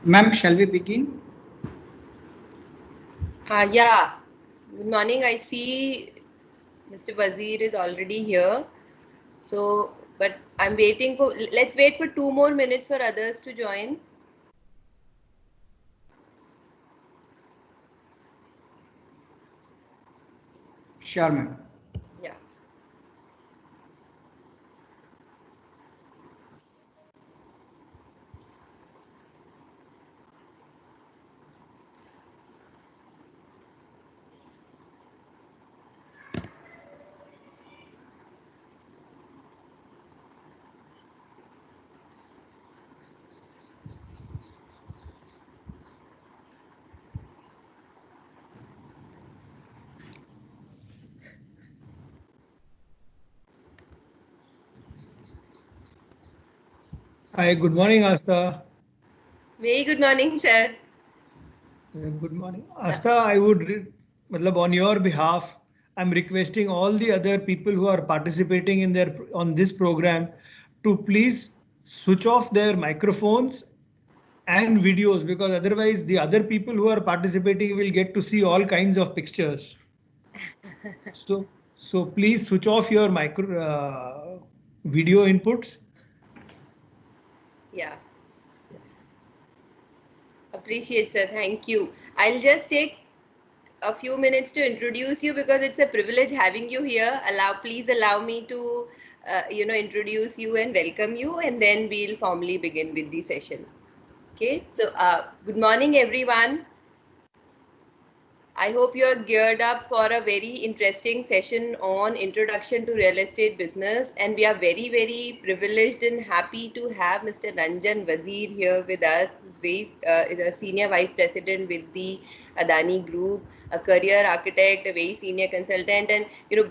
Ma'am, shall we begin? Yeah. Good morning. I see Mr. Wazir is already here. So, but I'm waiting for, let's wait for 2 more minutes for others to join. Sure, ma'am. Yeah. Hi, good morning, Asta. Very good morning, sir. Good morning. Asta, matlab on your behalf, I'm requesting all the other people who are participating on this program to please switch off their microphones and videos, because otherwise the other people who are participating will get to see all kinds of pictures. So please switch off your video inputs. Yeah. Appreciate, sir. Thank you. I'll just take a few minutes to introduce you because it's a privilege having you here. Please allow me to, introduce you and welcome you, and then we'll formally begin with the session. Okay. So, good morning, everyone. I hope you're geared up for a very interesting session on introduction to real estate business. And we are very, very privileged and happy to have Mr. Ranjan Wazir here with us. Is a senior vice president with the Adani Group, a career architect, a very senior consultant, and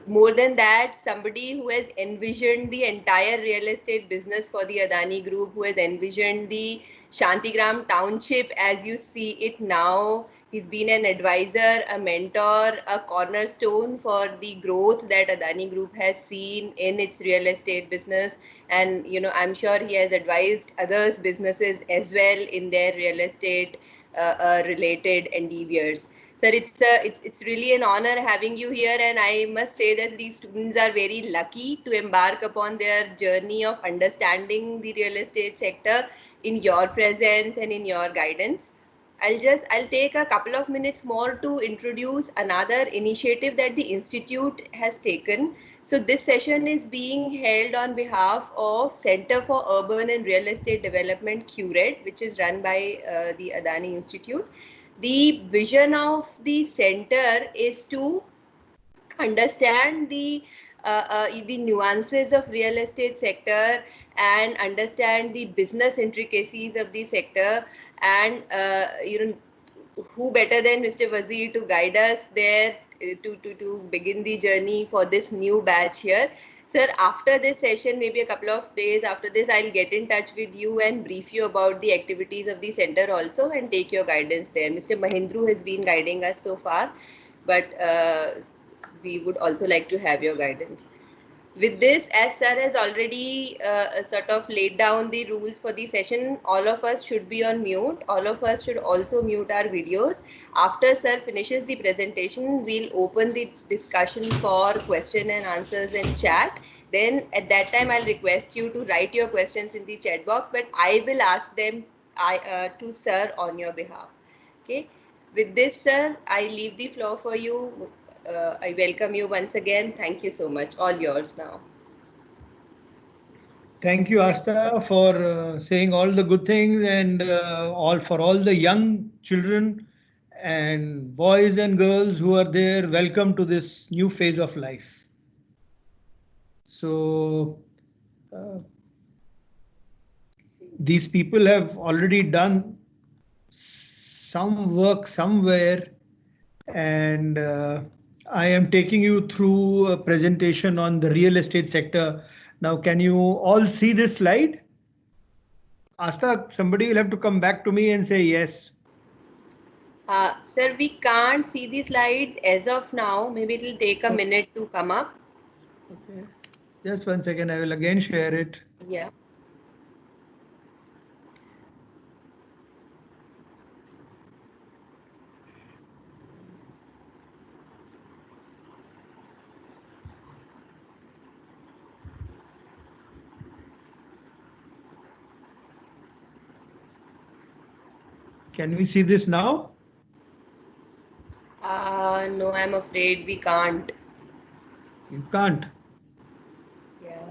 more than that, somebody who has envisioned the entire real estate business for the Adani Group, who has envisioned the Shantigram township as you see it now. He's been an advisor, a mentor, a cornerstone for the growth that Adani Group has seen in its real estate business. And I'm sure he has advised others businesses as well in their real estate related endeavors. Sir, it's really an honor having you here, and I must say that these students are very lucky to embark upon their journey of understanding the real estate sector in your presence and in your guidance. I'll take a couple of minutes more to introduce another initiative that the institute has taken. So this session is being held on behalf of Center for Urban and Real Estate Development, CURED, which is run by the Adani Institute. The vision of the center is to understand the nuances of real estate sector and understand the business intricacies of the sector, and who better than Mr. Wazir to guide us there, to begin the journey for this new batch here. Sir, after this session, maybe a couple of days after this, I'll get in touch with you and brief you about the activities of the center also and take your guidance there. Mr. Mahindru has been guiding us so far, but we would also like to have your guidance. With this, as sir has already sort of laid down the rules for the session, all of us should be on mute. All of us should also mute our videos. After sir finishes the presentation, we'll open the discussion for question and answers in chat. Then at that time, I'll request you to write your questions in the chat box, but I will ask them to sir on your behalf. Okay. With this, sir, I leave the floor for you. I welcome you once again. Thank you so much. All yours now. Thank you, Asta, for saying all the good things, and all the young children and boys and girls who are there. Welcome to this new phase of life. So these people have already done some work somewhere, and I am taking you through a presentation on the real estate sector. Now, can you all see this slide? Asta, somebody will have to come back to me and say yes. Sir, we can't see the slides as of now. Maybe it will take a minute to come up. Okay, just 1 second. I will again share it. Yeah. Can we see this now? No, I'm afraid we can't. You can't. Yeah.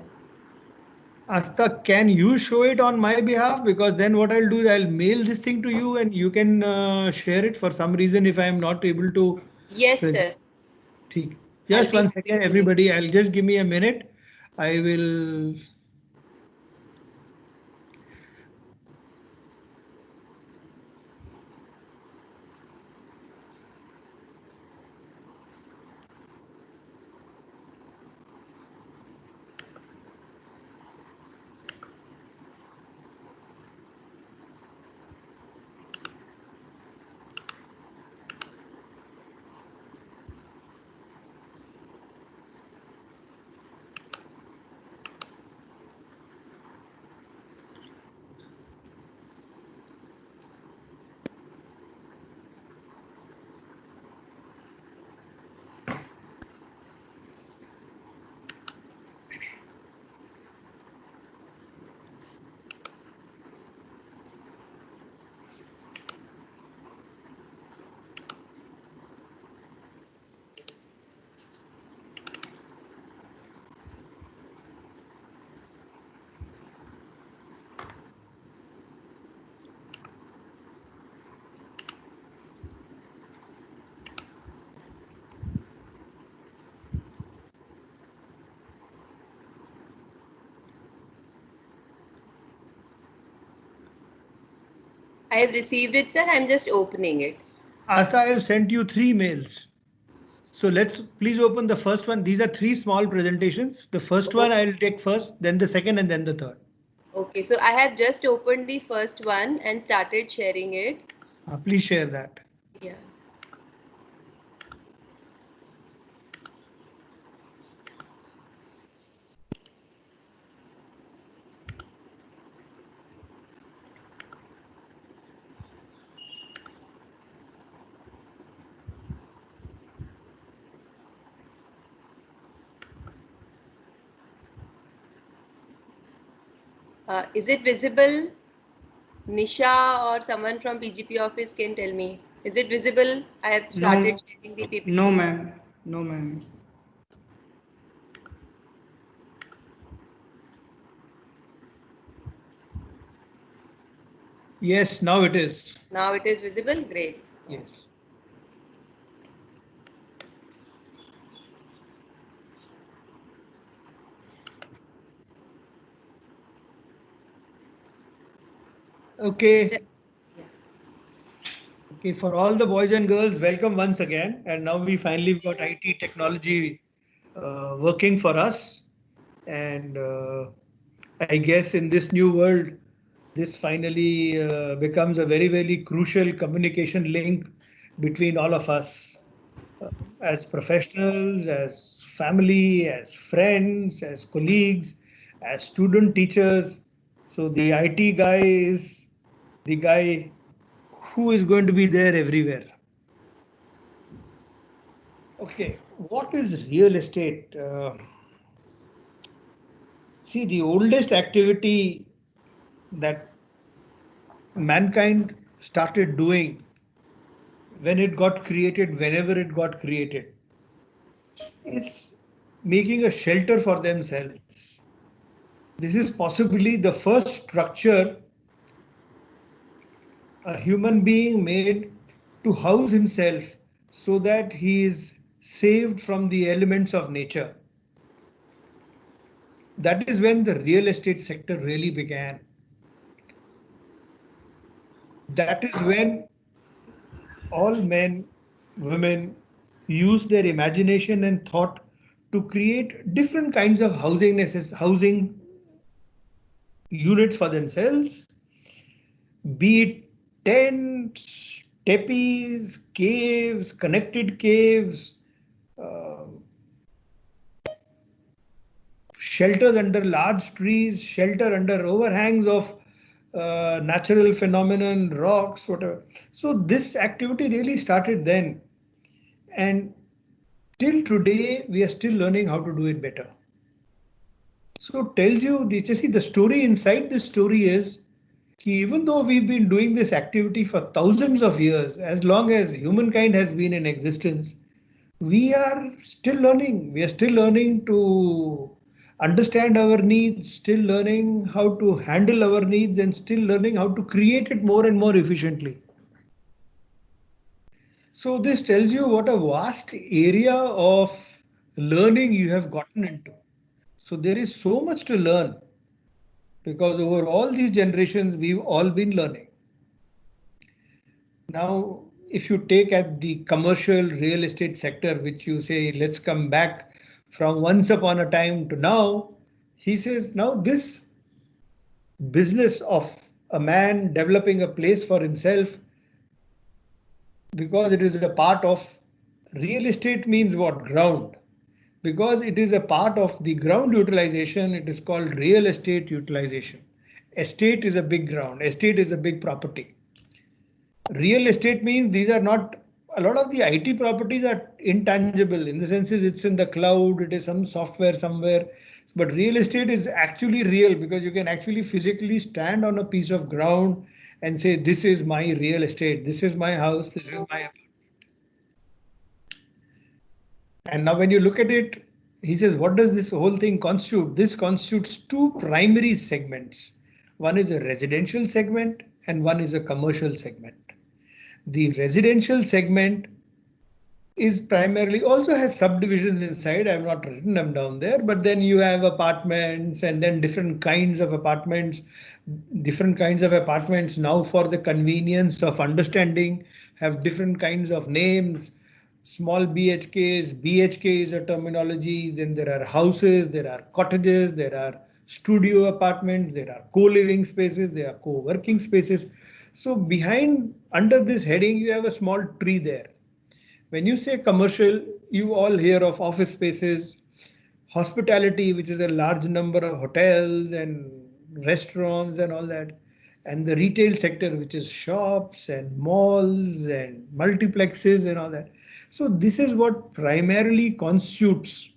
Asta, can you show it on my behalf? Because then what I'll do is I'll mail this thing to you and you can share it. For some reason, if I am not able to Yes, present. sir. ठीक. I'll Just be one happy second, to. everybody. I'll just give me a minute. I will. I have received it, sir. I'm just opening it. Asta, I have sent you 3 mails. So let's please open the first one. These are 3 small presentations. The first one I'll take first, then the second, and then the third. Okay, so I have just opened the first one and started sharing it. Please share that. Yeah. Is it visible? Nisha or someone from PGP office can tell me. Is it visible? I have started No, sharing the PPT. no, ma'am. No, ma'am. Yes, now it is. Now it is visible. Great. Yes. Okay. Okay, for all the boys and girls, welcome once again. And now we finally got IT technology working for us. And I guess in this new world, this finally becomes a very, very crucial communication link between all of us as professionals, as family, as friends, as colleagues, as student teachers. So the IT guy is the guy who is going to be there everywhere. Okay, what is real estate? See, the oldest activity that mankind started doing when it got created, whenever it got created, is making a shelter for themselves. This is possibly the first structure a human being made to house himself so that he is saved from the elements of nature. That is when the real estate sector really began. That is when all men, women use their imagination and thought to create different kinds of housing units for themselves, be it tents, tepees, caves, connected caves, uh, shelters under large trees, shelter under overhangs of natural phenomenon, rocks, whatever. So this activity really started then. And till today, we are still learning how to do it better. So it tells you, see, the story inside this story is even though we've been doing this activity for thousands of years, as long as humankind has been in existence, we are still learning. We are still learning to understand our needs, still learning how to handle our needs, and still learning how to create it more and more efficiently. So this tells you what a vast area of learning you have gotten into. So there is so much to learn because over all these generations, we've all been learning. Now, if you take at the commercial real estate sector, which you say, let's come back from once upon a time to now, he says, now this business of a man developing a place for himself, because it is a part of real estate means what? Ground. Because it is a part of the ground utilization, it is called real estate utilization. Estate is a big ground, estate is a big property. Real estate means these are not, a lot of the IT properties are intangible in the senses it's in the cloud, it is some software somewhere. But real estate is actually real because you can actually physically stand on a piece of ground and say, this is my real estate, this is my house, this is my apartment. And now when you look at it, he says, what does this whole thing constitute? This constitutes two primary segments. One is a residential segment and one is a commercial segment. The residential segment is primarily also has subdivisions inside. I have not written them down there, but then you have apartments and then different kinds of apartments. Different kinds of apartments now for the convenience of understanding have different kinds of names. Small BHKs, BHK is a terminology. Then there are houses, there are cottages, there are studio apartments, there are co-living spaces, there are co-working spaces. So behind, under this heading, you have a small tree there. When you say commercial, you all hear of office spaces, hospitality, which is a large number of hotels and restaurants and all that, and the retail sector, which is shops and malls and multiplexes and all that. So this is what primarily constitutes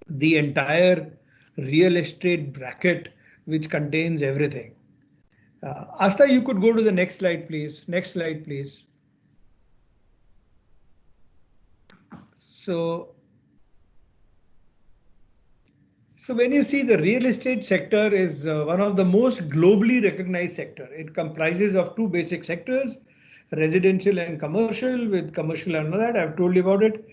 the entire real estate bracket, which contains everything. Asta, you could go to the next slide, please. Next slide, please. So when you see the real estate sector is one of the most globally recognized sector. It comprises of two basic sectors, residential and commercial. With commercial and all that, I've told you about it.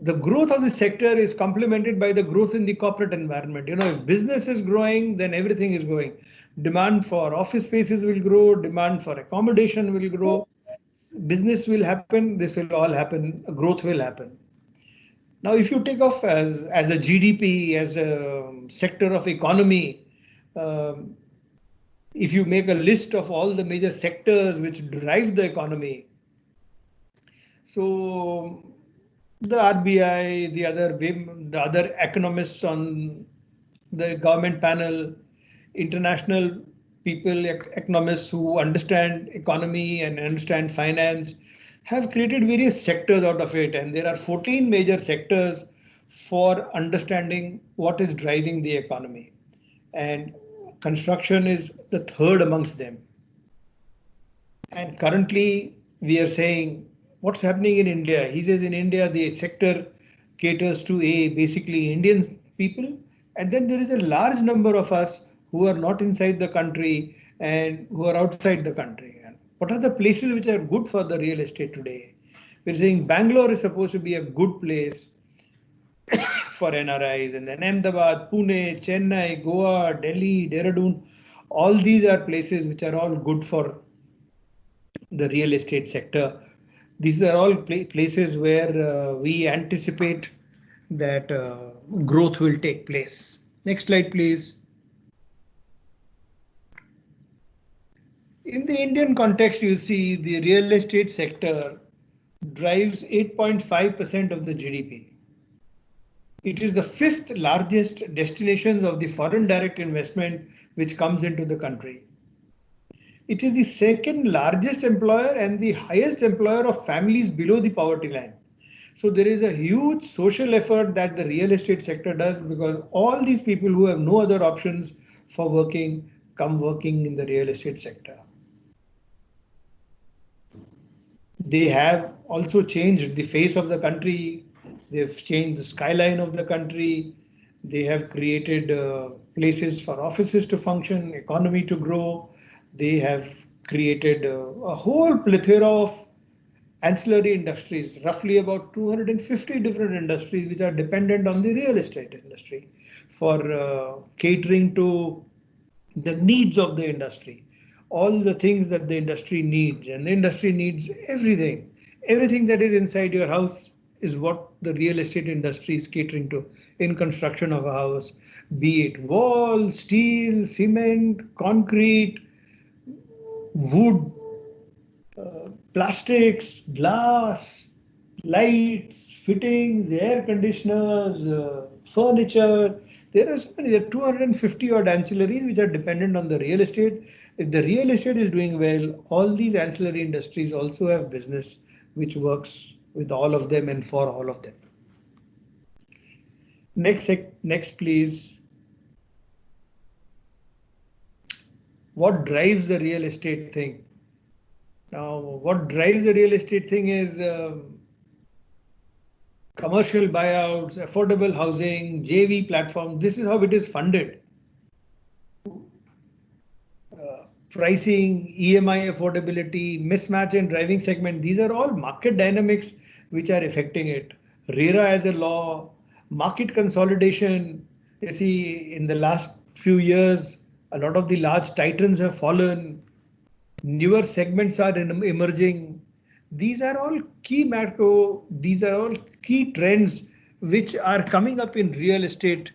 The growth of the sector is complemented by the growth in the corporate environment. You know, if business is growing, then everything is growing. Demand for office spaces will grow, demand for accommodation will grow, business will happen, this will all happen, growth will happen. Now, if you take off as a GDP, as a sector of economy, if you make a list of all the major sectors which drive the economy, so the RBI, the other economists on the government panel, international people, economists who understand economy and understand finance, have created various sectors out of it. And there are 14 major sectors for understanding what is driving the economy. And construction is the third amongst them. And currently we are saying, what's happening in India? He says in India, the sector caters to basically Indian people. And then there is a large number of us who are not inside the country and who are outside the country. And what are the places which are good for the real estate today? We're saying Bangalore is supposed to be a good place for NRIs, and then Ahmedabad, Pune, Chennai, Goa, Delhi, Dehradun. All these are places which are all good for the real estate sector. These are all places where we anticipate that growth will take place. Next slide, please. In the Indian context, you see the real estate sector drives 8.5% of the GDP. It is the fifth largest destination of the foreign direct investment which comes into the country. It is the second largest employer and the highest employer of families below the poverty line. So there is a huge social effort that the real estate sector does, because all these people who have no other options for come working in the real estate sector. They have also changed the face of the country. They've changed the skyline of the country. They have created places for offices to function, economy to grow. They have created a whole plethora of ancillary industries, roughly about 250 different industries which are dependent on the real estate industry for catering to the needs of the industry, all the things that the industry needs, and the industry needs everything. Everything that is inside your house is what the real estate industry is catering to in construction of a house, be it wall, steel, cement, concrete, wood, plastics, glass, lights, fittings, air conditioners, furniture. There are so many, there are 250 odd ancillaries which are dependent on the real estate. If the real estate is doing well, all these ancillary industries also have business which works with all of them and for all of them. Next, please. What drives the real estate thing? Now, what drives the real estate thing is commercial buyouts, affordable housing, JV platform. This is how it is funded. Pricing, EMI affordability, mismatch in driving segment. These are all market dynamics which are affecting it. RERA as a law, market consolidation. You see, in the last few years, a lot of the large titans have fallen. Newer segments are emerging. These are all key macro, these are all key trends which are coming up in real estate.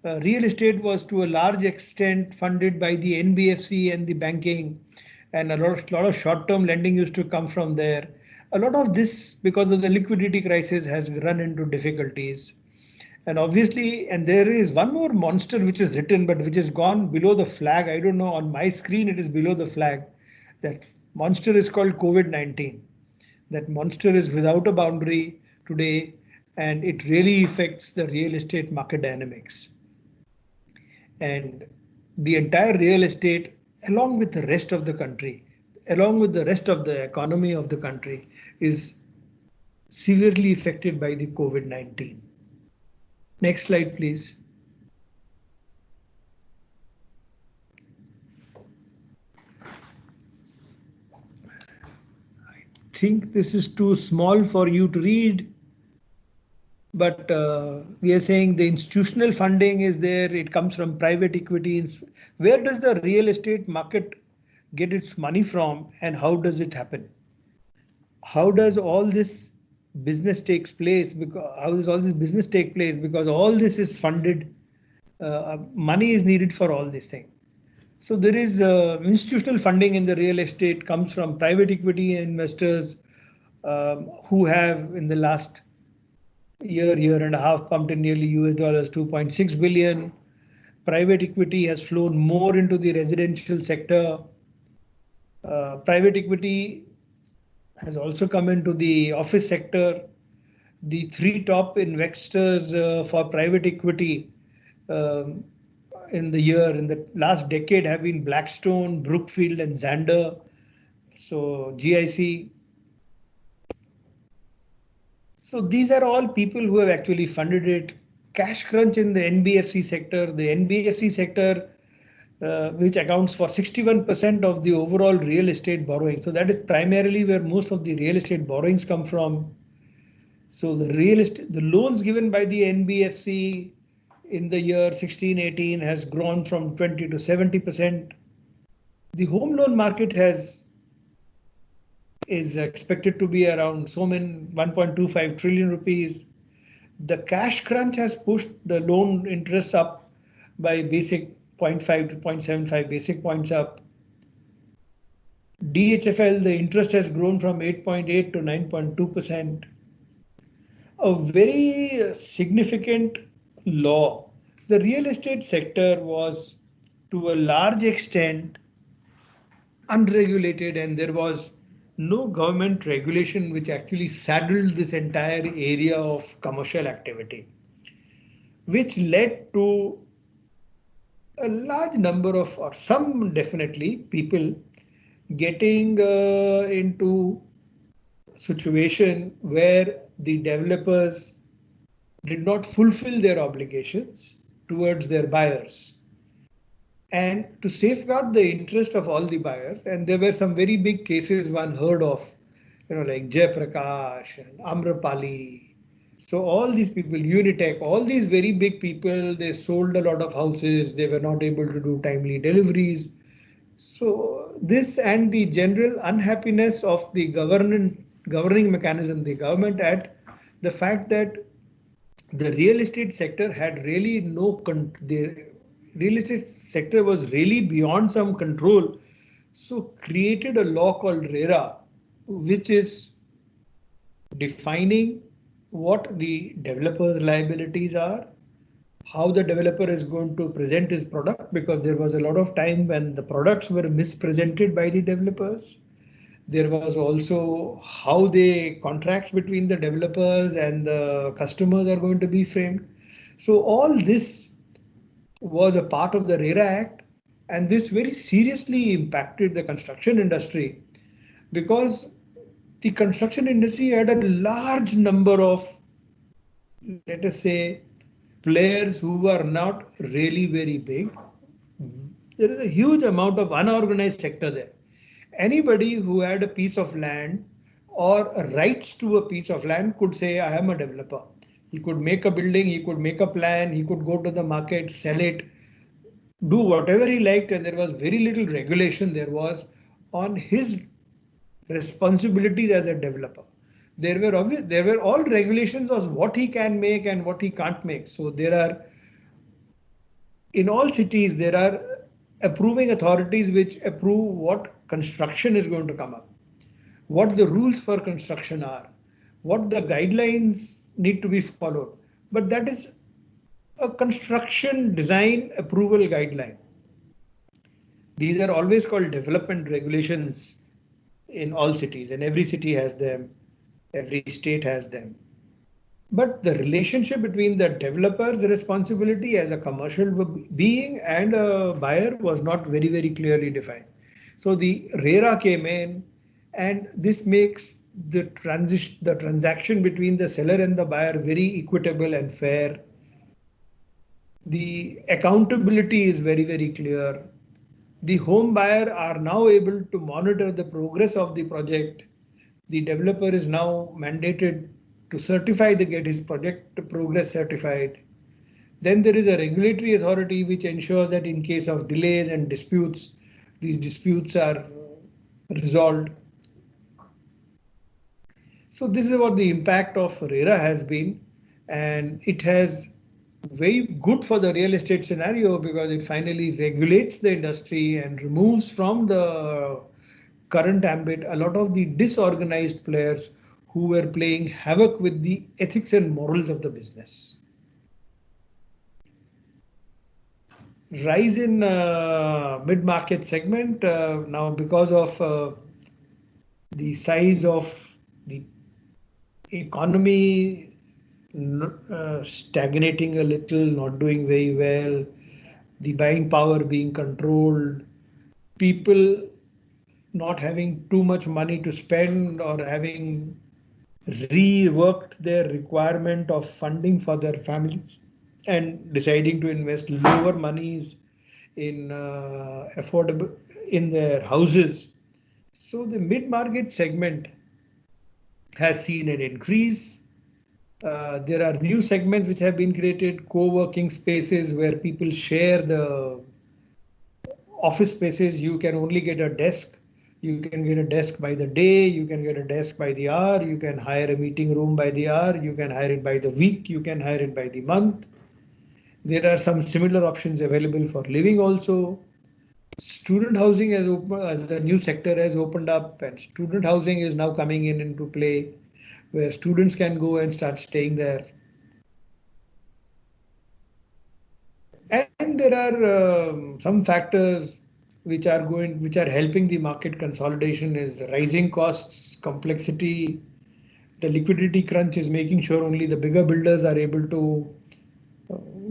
Real estate was to a large extent funded by the NBFC and the banking, and a lot of short-term lending used to come from there. A lot of this, because of the liquidity crisis, has run into difficulties. And obviously, and there is one more monster which is written, but which has gone below the flag. I don't know, on my screen it is below the flag. That monster is called COVID-19. That monster is without a boundary today, and it really affects the real estate market dynamics. And the entire real estate, along with the rest of the country, along with the rest of the economy of the country, is severely affected by the COVID-19. Next slide, please. I think this is too small for you to read, but we are saying the institutional funding is there. It comes from private equity. Where does the real estate market get its money from, and how does it happen? How does all this business takes place? Because how does all this business take place? Because all this is funded. Money is needed for all these things. So there is institutional funding in the real estate comes from private equity investors who have in the last year and a half pumped in nearly US $2.6 billion. Private equity has flown more into the residential sector. Private equity has also come into the office sector. The three top investors for private equity in the last decade have been Blackstone, Brookfield, and Zander. So GIC. So these are all people who have actually funded it. Cash crunch in the NBFC sector. The NBFC sector, which accounts for 61% of the overall real estate borrowing. So that is primarily where most of the real estate borrowings come from. So the loans given by the NBFC in the year 16-18 has grown from 20 to 70%. The home loan market is expected to be around 1.25 trillion rupees. The cash crunch has pushed the loan interest up by basic 0.5 to 0.75 basic points up. DHFL, the interest has grown from 8.8 to 9.2%. A very significant law. The real estate sector was to a large extent unregulated, and there was no government regulation which actually saddled this entire area of commercial activity, which led to a large number of, or some definitely, people getting into situation where the developers did not fulfill their obligations towards their buyers. And to safeguard the interest of all the buyers, and there were some very big cases one heard of, like Jay Prakash and Amrapali. So all these people, Unitech, all these very big people, they sold a lot of houses, they were not able to do timely deliveries. So this and the general unhappiness of the governing mechanism, the government, at the fact that the real estate sector had really the real estate sector was really beyond some control. So created a law called RERA, which is defining what the developer's liabilities are, how the developer is going to present his product, because there was a lot of time when the products were mispresented by the developers. There was also how the contracts between the developers and the customers are going to be framed. So all this was a part of the RERA Act, and this very seriously impacted the construction industry, because the construction industry had a large number of, let us say, players who were not really very big. There is a huge amount of unorganized sector there. Anybody who had a piece of land or rights to a piece of land could say, I am a developer. He could make a building, he could make a plan, he could go to the market, sell it, do whatever he liked, and there was very little regulation there was on his responsibilities as a developer. There were all regulations of what he can make and what he can't make. So there are, in all cities, there are approving authorities which approve what construction is going to come up, what the rules for construction are, what the guidelines need to be followed. But that is a construction design approval guideline. These are always called development regulations in all cities, and every city has them, every state has them. But the relationship between the developer's responsibility as a commercial being and a buyer was not very, very clearly defined. So the RERA came in, and this makes the transaction between the seller and the buyer very equitable and fair. The accountability is very, very clear. The home buyer are now able to monitor the progress of the project. The developer is now mandated to certify get his project progress certified. Then there is a regulatory authority which ensures that in case of delays and disputes, these disputes are resolved. So this is what the impact of RERA has been, and it has very good for the real estate scenario because it finally regulates the industry and removes from the current ambit a lot of the disorganized players who were playing havoc with the ethics and morals of the business. Rise in mid-market segment now because of the size of the economy stagnating a little, not doing very well, the buying power being controlled, people not having too much money to spend or having reworked their requirement of funding for their families and deciding to invest lower monies in affordable in their houses. So the mid-market segment has seen an increase. There are new segments which have been created, co-working spaces where people share the office spaces. You can only get a desk. You can get a desk by the day, you can get a desk by the hour, you can hire a meeting room by the hour, you can hire it by the week, you can hire it by the month. There are some similar options available for living also. Student housing as a new sector has opened up, and student housing is now coming into play, where students can go and start staying there. And there are some factors which are helping the market consolidation is rising costs, complexity. The liquidity crunch is making sure only the bigger builders are able to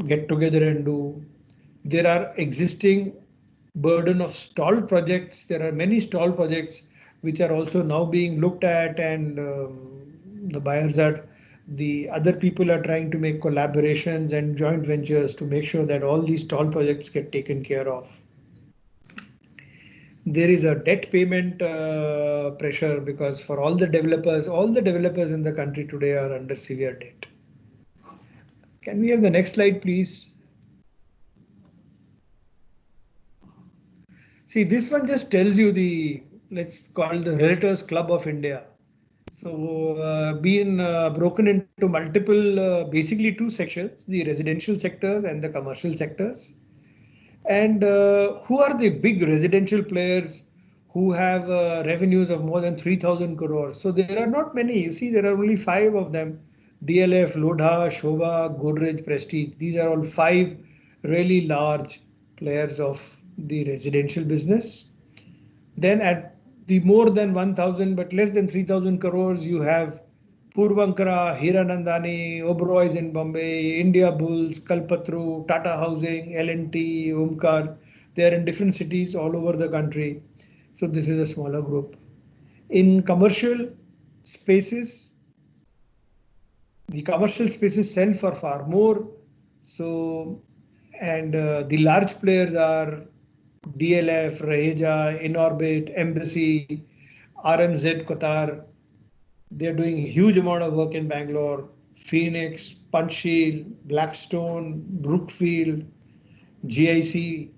get together and do. There are existing burden of stalled projects. There are many stalled projects which are also now being looked at, and the other people are trying to make collaborations and joint ventures to make sure that all these stalled projects get taken care of. There is a debt payment pressure because for all the developers in the country today are under severe debt. Can we have the next slide, please? See, this one just tells you let's call the Realtors Club of India. So been broken into multiple, basically two sections, the residential sectors and the commercial sectors. And who are the big residential players who have revenues of more than 3,000 crores? So there are not many. You see, there are only 5 of them. DLF, Lodha, Shobha, Godrej, Prestige. These are all 5 really large players of the residential business. Then at the more than 1,000 but less than 3,000 crores, you have Puravankara, Hiranandani, Oberoi's in Bombay, India Bulls, Kalpatru, Tata Housing, L&T, Omkar. They are in different cities all over the country. So this is a smaller group. In commercial spaces, the commercial spaces sell for far more. So, and the large players are DLF, Raheja, Inorbit, Embassy, RMZ Qatar. They're doing a huge amount of work in Bangalore. Phoenix, Panchsheel, Blackstone, Brookfield, GIC,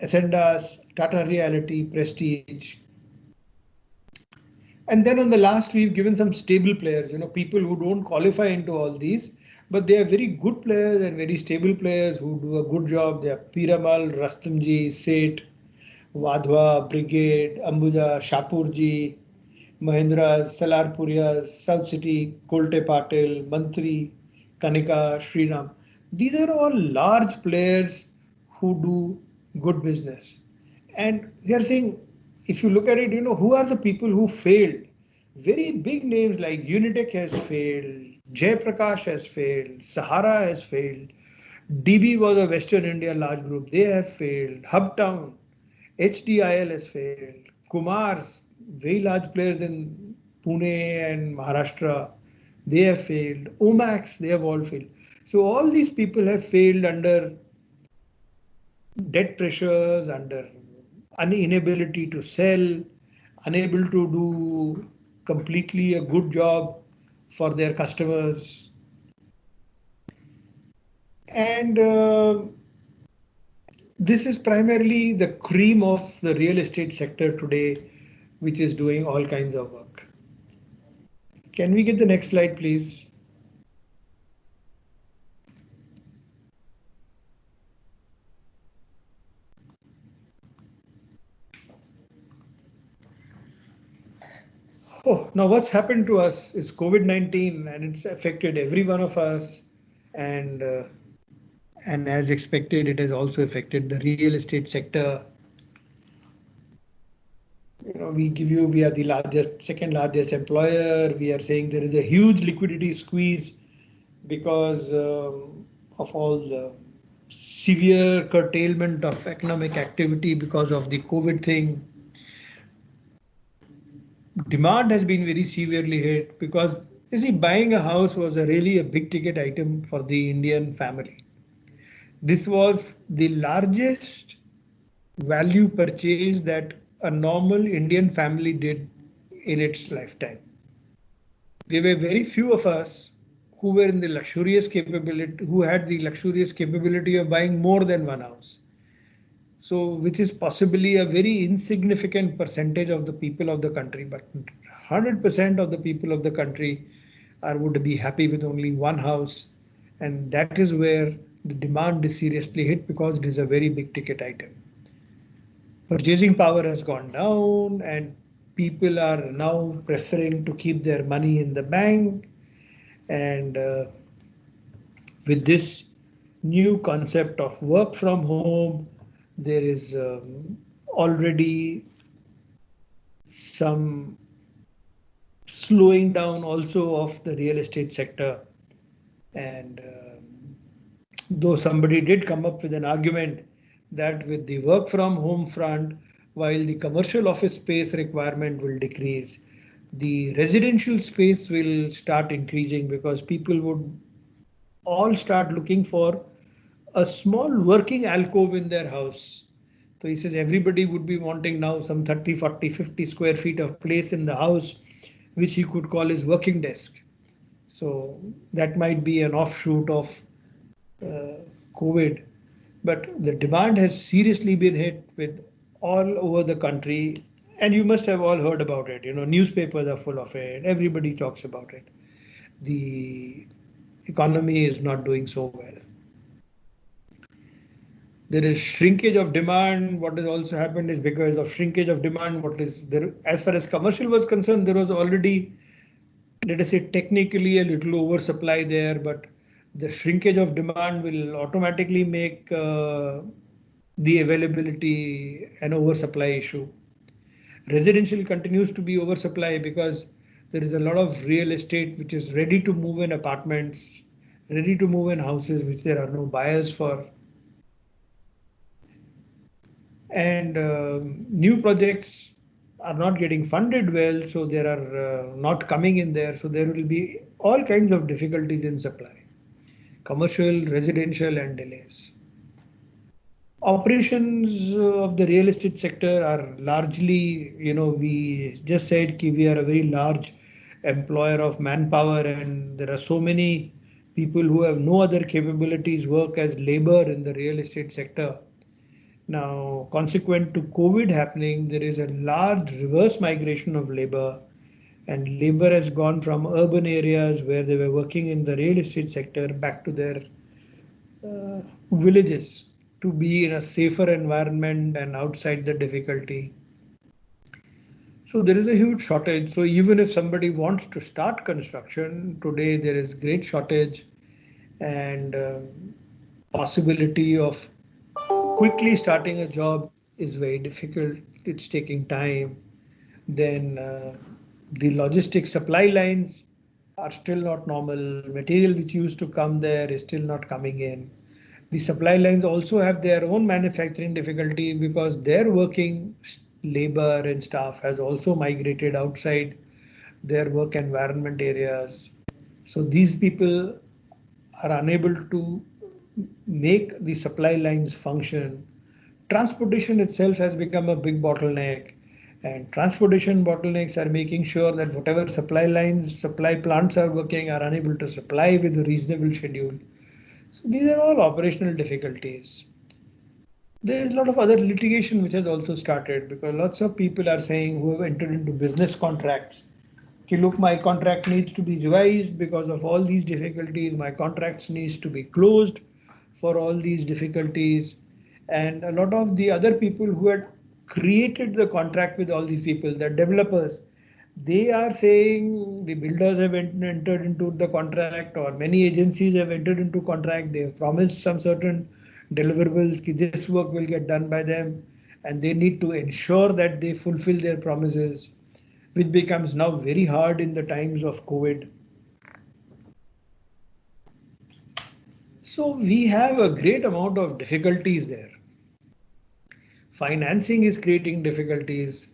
Ascendas, Tata Realty, Prestige. And then on the last, we've given some stable players, people who don't qualify into all these, but they are very good players and very stable players who do a good job. They are Piramal, Rastamji, Seth, Wadhwa, Brigade, Ambuja, Shapurji, Mahindras, Salarpurias, South City, Kolte Patil, Mantri, Kanika, Sriram. These are all large players who do good business. And we are saying, if you look at it, who are the people who failed? Very big names like Unitech has failed, Jay Prakash has failed, Sahara has failed, DB was a Western India large group, they have failed, Hubtown, HDIL has failed, Kumar's, very large players in Pune and Maharashtra, they have failed, Omax, they have all failed. So all these people have failed under debt pressures, under inability to sell, unable to do completely a good job for their customers. And this is primarily the cream of the real estate sector today, which is doing all kinds of work. Can we get the next slide, please? Oh, now what's happened to us is COVID-19, and it's affected every one of us. And as expected, it has also affected the real estate sector. We are the second largest employer. We are saying there is a huge liquidity squeeze because of all the severe curtailment of economic activity because of the COVID thing. Demand has been very severely hit because, you see, buying a house was really a big ticket item for the Indian family. This was the largest value purchase that a normal Indian family did in its lifetime. There were very few of us who were in the luxurious capability, who had the luxurious capability of buying more than one house. So, which is possibly a very insignificant percentage of the people of the country, but 100% of the people of the country would be happy with only one house. And that is where the demand is seriously hit because it is a very big ticket item. Purchasing power has gone down and people are now preferring to keep their money in the bank. And with this new concept of work from home, there is already some slowing down also of the real estate sector. And though somebody did come up with an argument that with the work from home front, while the commercial office space requirement will decrease, the residential space will start increasing because people would all start looking for a small working alcove in their house. So he says everybody would be wanting now some 30, 40, 50 square feet of place in the house, which he could call his working desk. So that might be an offshoot of COVID, but the demand has seriously been hit with all over the country. And you must have all heard about it. You know, newspapers are full of it. Everybody talks about it. The economy is not doing so well. There is shrinkage of demand. What has also happened is because of shrinkage of demand, what is there, as far as commercial was concerned, there was already, let us say, technically a little oversupply there, but the shrinkage of demand will automatically make the availability an oversupply issue. Residential continues to be oversupply because there is a lot of real estate which is ready to move in apartments, ready to move in houses which there are no buyers for. And new projects are not getting funded well, so there are not coming in there. So there will be all kinds of difficulties in supply, commercial, residential, and delays. Operations of the real estate sector are largely, we just said we are a very large employer of manpower, and there are so many people who have no other capabilities work as labor in the real estate sector. Now, consequent to COVID happening, there is a large reverse migration of labor, and labor has gone from urban areas where they were working in the real estate sector back to their villages to be in a safer environment and outside the difficulty. So there is a huge shortage. So even if somebody wants to start construction today, there is great shortage and possibility of quickly starting a job is very difficult. It's taking time. Then the logistics supply lines are still not normal. Material which used to come there is still not coming in. The supply lines also have their own manufacturing difficulty because their working labor and staff has also migrated outside their work environment areas. So these people are unable to make the supply lines function. Transportation itself has become a big bottleneck, and transportation bottlenecks are making sure that whatever supply lines, supply plants are working are unable to supply with a reasonable schedule. So these are all operational difficulties. There is a lot of other litigation which has also started because lots of people are saying who have entered into business contracts, okay, look, my contract needs to be revised because of all these difficulties. My contracts needs to be closed for all these difficulties. And a lot of the other people who had created the contract with all these people, the developers, they are saying the builders have entered into the contract, or many agencies have entered into contract. They have promised some certain deliverables, this work will get done by them, and they need to ensure that they fulfill their promises, which becomes now very hard in the times of COVID. So we have a great amount of difficulties there. Financing is creating difficulties.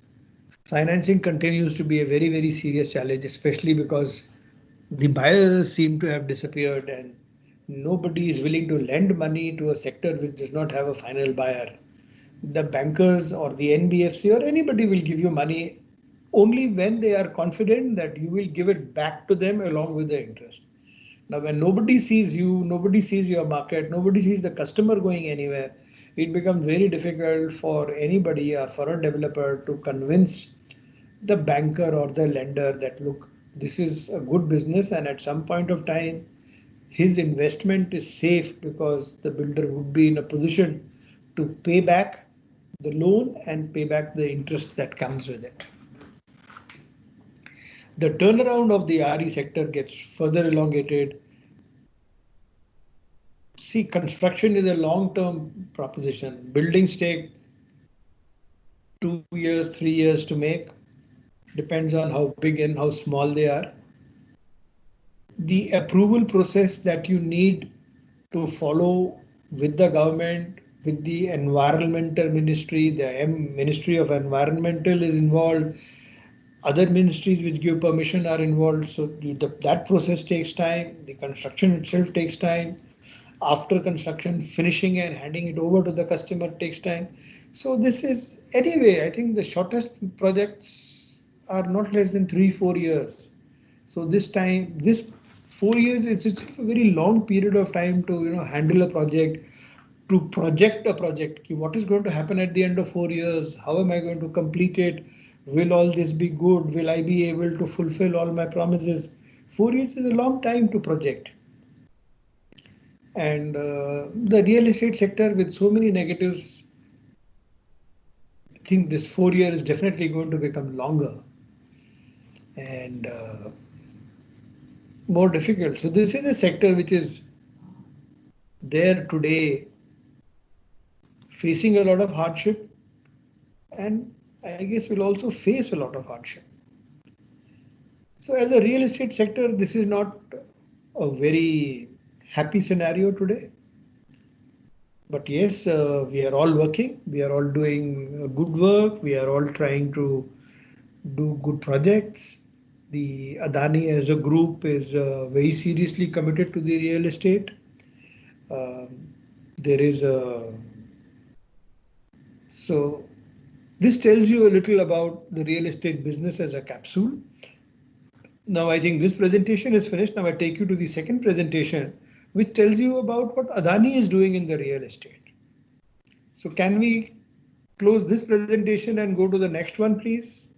Financing continues to be a very, very serious challenge, especially because the buyers seem to have disappeared and nobody is willing to lend money to a sector which does not have a final buyer. The bankers or the NBFC or anybody will give you money only when they are confident that you will give it back to them along with the interest. Now, when nobody sees you, nobody sees your market, nobody sees the customer going anywhere, it becomes very difficult for anybody or for a developer to convince the banker or the lender that, look, this is a good business and at some point of time, his investment is safe because the builder would be in a position to pay back the loan and pay back the interest that comes with it. The turnaround of the RE sector gets further elongated. See, construction is a long-term proposition. Buildings take 2 years, 3 years to make. Depends on how big and how small they are. The approval process that you need to follow with the government, with the environmental ministry, the Ministry of Environmental is involved, other ministries which give permission are involved. So that process takes time. The construction itself takes time. After construction, finishing and handing it over to the customer takes time. So this is, anyway, I think the shortest projects are not less than 3-4 years. So this 4 years, it's a very long period of time to handle a project, to project a project. What is going to happen at the end of 4 years? How am I going to complete it? Will all this be good? Will I be able to fulfill all my promises? 4 years is a long time to project. And the real estate sector with so many negatives, I think this 4 year is definitely going to become longer and more difficult. So this is a sector which is there today, facing a lot of hardship, and I guess will also face a lot of hardship. So as a real estate sector, this is not a very happy scenario today. But yes, we are all working, we are all doing good work, we are all trying to do good projects. The Adani as a group is very seriously committed to the real estate. There is a So this tells you a little about the real estate business as a capsule. Now I think this presentation is finished. Now I take you to the second presentation, which tells you about what Adani is doing in the real estate. So can we close this presentation and go to the next one, please?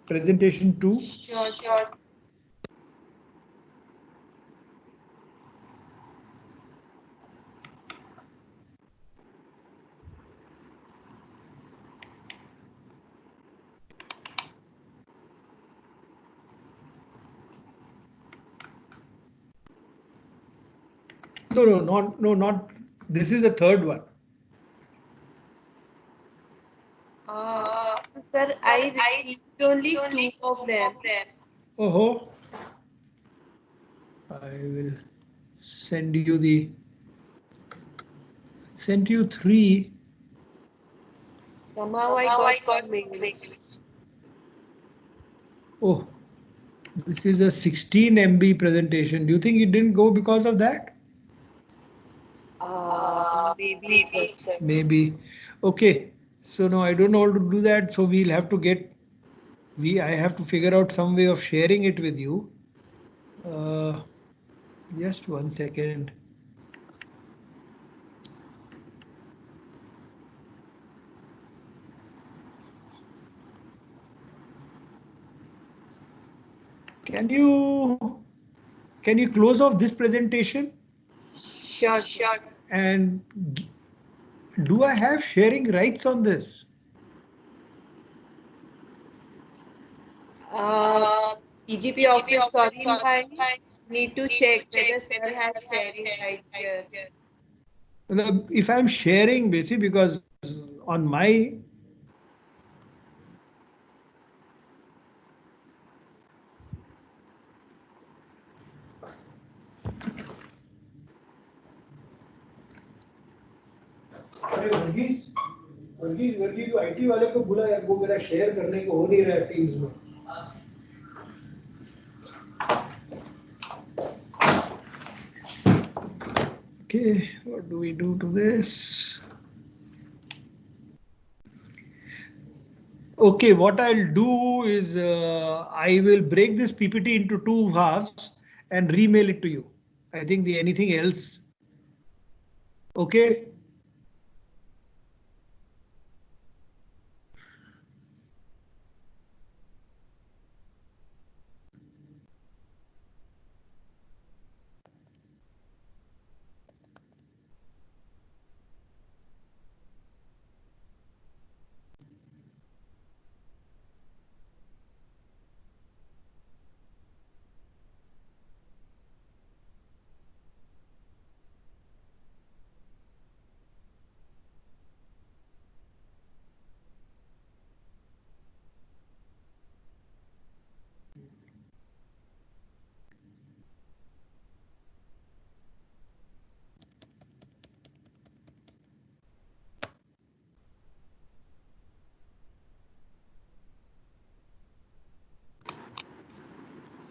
Presentation 2. Sure. No, not. This is the third one. Sir, I received only two of them. Oh, I will send you 3. Somehow I got mixed. Oh, this is a 16 MB presentation. Do you think it didn't go because of that? Maybe, sir. Maybe. Okay. So now I don't know how to do that. So we'll have to I have to figure out some way of sharing it with you. Just 1 second. Can you close off this presentation? Sure. And do I have sharing rights on this? EGP office, sorry, I need to check whether sir has sharing right here. If I'm sharing, basically, because on my Varghese IT वाले को बुला यार, वो मेरा share करने को हो नहीं रहा है टीम्स में. Okay, what do we do to this? Okay, what I'll do is I will break this PPT into 2 halves and remail it to you. I think anything else. Okay.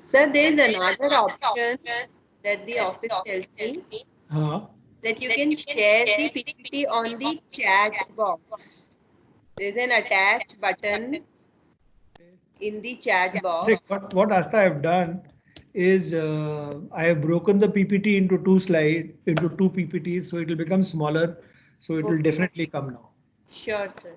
Sir, there is another option that the office tells me that you can share the PPT on the chat box. There's an attach button in the chat box. What Asta have done is I have broken the PPT into two PPTs, so it will become smaller. So it will definitely come now. Sure, sir.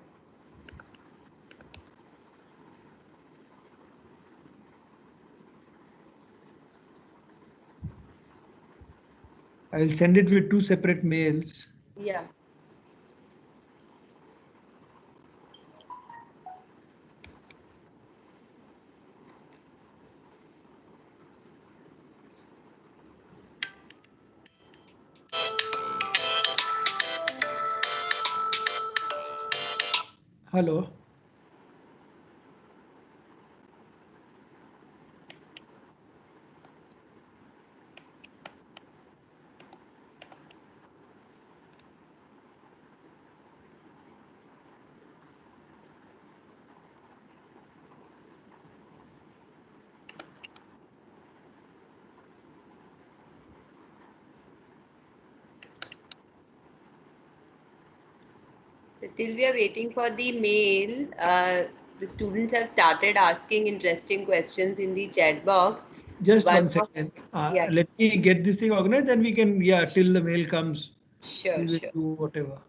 I'll send it with two separate mails. Yeah. Hello. So till we are waiting for the mail, the students have started asking interesting questions in the chat box. Just one second. Yeah. Let me get this thing organized, and we can, till the mail comes. Sure, we will sure. do whatever.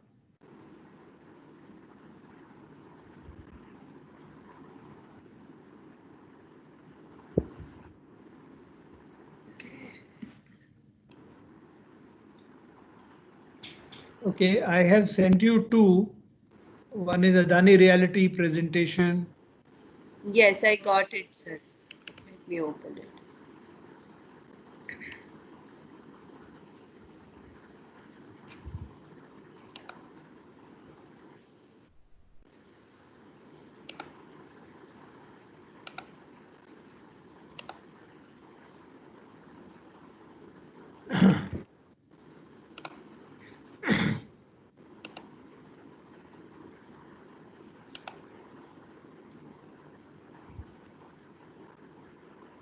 Okay, I have sent you two. One is Adani Realty presentation. Yes, I got it, sir. Let me open it.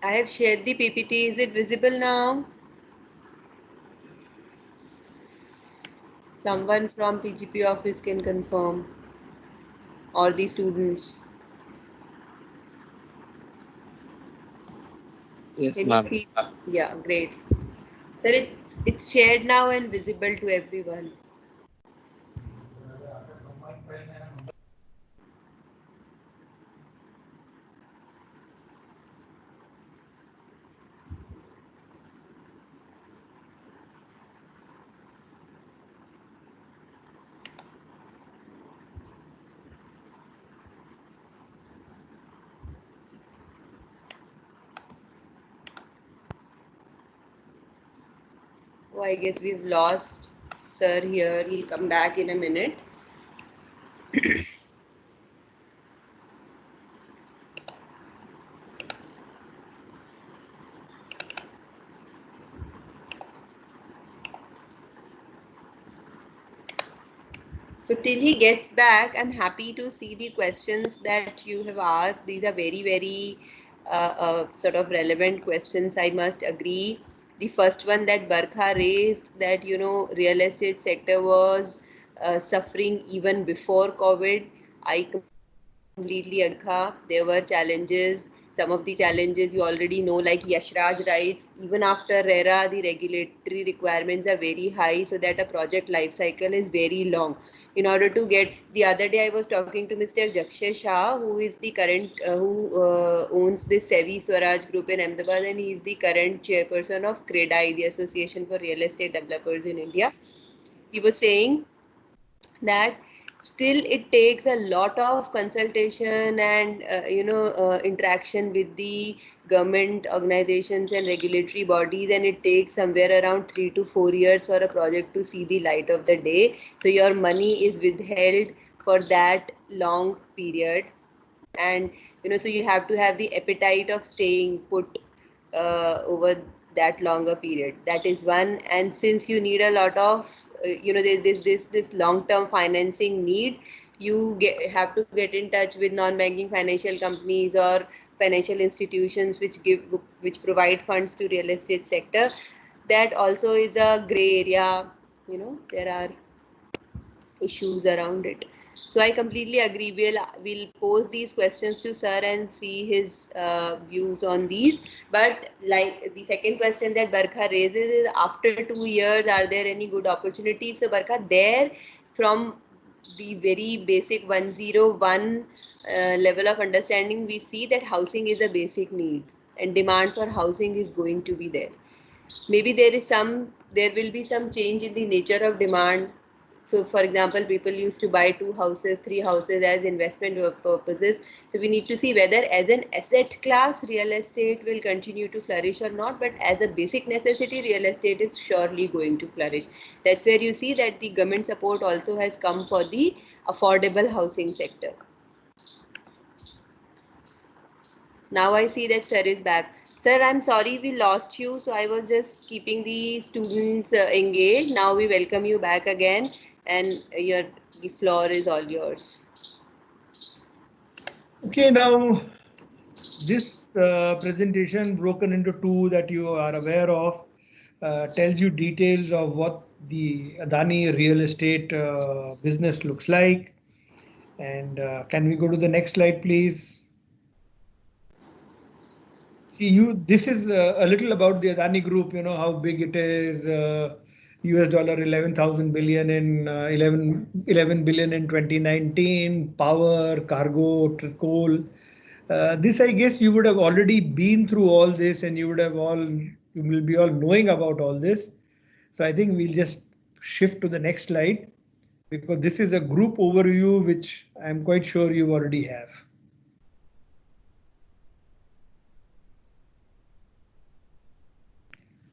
I have shared the PPT. Is it visible now? Someone from PGP office can confirm, or the students. Yes, ma'am. Yeah, great. Sir, it's shared now and visible to everyone. Oh, I guess we've lost sir here. He'll come back in a minute. So till he gets back, I'm happy to see the questions that you have asked. These are very, very sort of relevant questions, I must agree. The first one that Barkha raised, that, real estate sector was suffering even before COVID. I completely agree. There were challenges. Some of the challenges you already know, like Yashraj writes, even after RERA, the regulatory requirements are very high, so that a project life cycle is very long. In order to get, the other day I was talking to Mr. Jakshay Shah, who is the current, who owns the Sevi Swaraj Group in Ahmedabad, and he is the current chairperson of CREDAI, the Association for Real Estate Developers in India. He was saying that still it takes a lot of consultation and interaction with the government organizations and regulatory bodies, and it takes somewhere around 3 to 4 years for a project to see the light of the day. So your money is withheld for that long period, and so you have to have the appetite of staying put over that longer period. That is one. And since you need a lot of there's this long term financing need, you have to get in touch with non-banking financial companies or financial institutions which provide funds to real estate sector. That also is a gray area. There are issues around it. So I completely agree. We'll pose these questions to sir and see his views on these. But like the second question that Barkha raises is, after 2 years, are there any good opportunities? So Barkha, there from the very basic 101 level of understanding, we see that housing is a basic need and demand for housing is going to be there. Maybe there will be some change in the nature of demand. So for example, people used to buy 2 houses, 3 houses as investment purposes. So we need to see whether as an asset class real estate will continue to flourish or not, but as a basic necessity real estate is surely going to flourish. That's where you see that the government support also has come for the affordable housing sector. Now I see that sir is back. Sir, I'm sorry we lost you. So I was just keeping the students engaged. Now we welcome you back again, and the floor is all yours. Okay, now this presentation broken into two that you are aware of tells you details of what the Adani real estate business looks like. And can we go to the next slide, please? See, this is a little about the Adani Group, how big it is, US dollar 11,000 billion in 11 billion in 2019, power, cargo, coal. This, I guess you would have already been through all this and you will be all knowing about all this. So I think we'll just shift to the next slide because this is a group overview, which I'm quite sure you already have.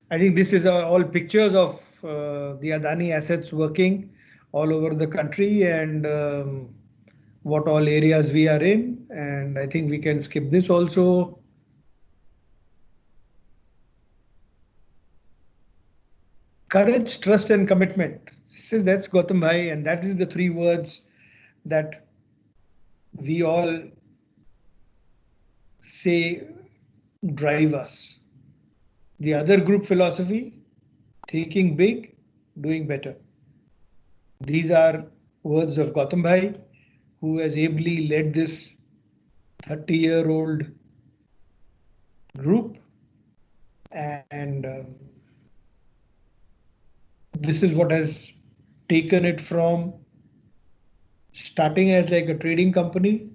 I think this is all pictures of the Adani assets working all over the country and what all areas we are in. And I think we can skip this also. Courage, trust and commitment. That's Gautam Bhai, and that is the 3 words that we all say drive us. The other group philosophy, thinking big, doing better. These are words of Gautam Bhai, who has ably led this 30-year-old group. And this is what has taken it from starting as like a trading company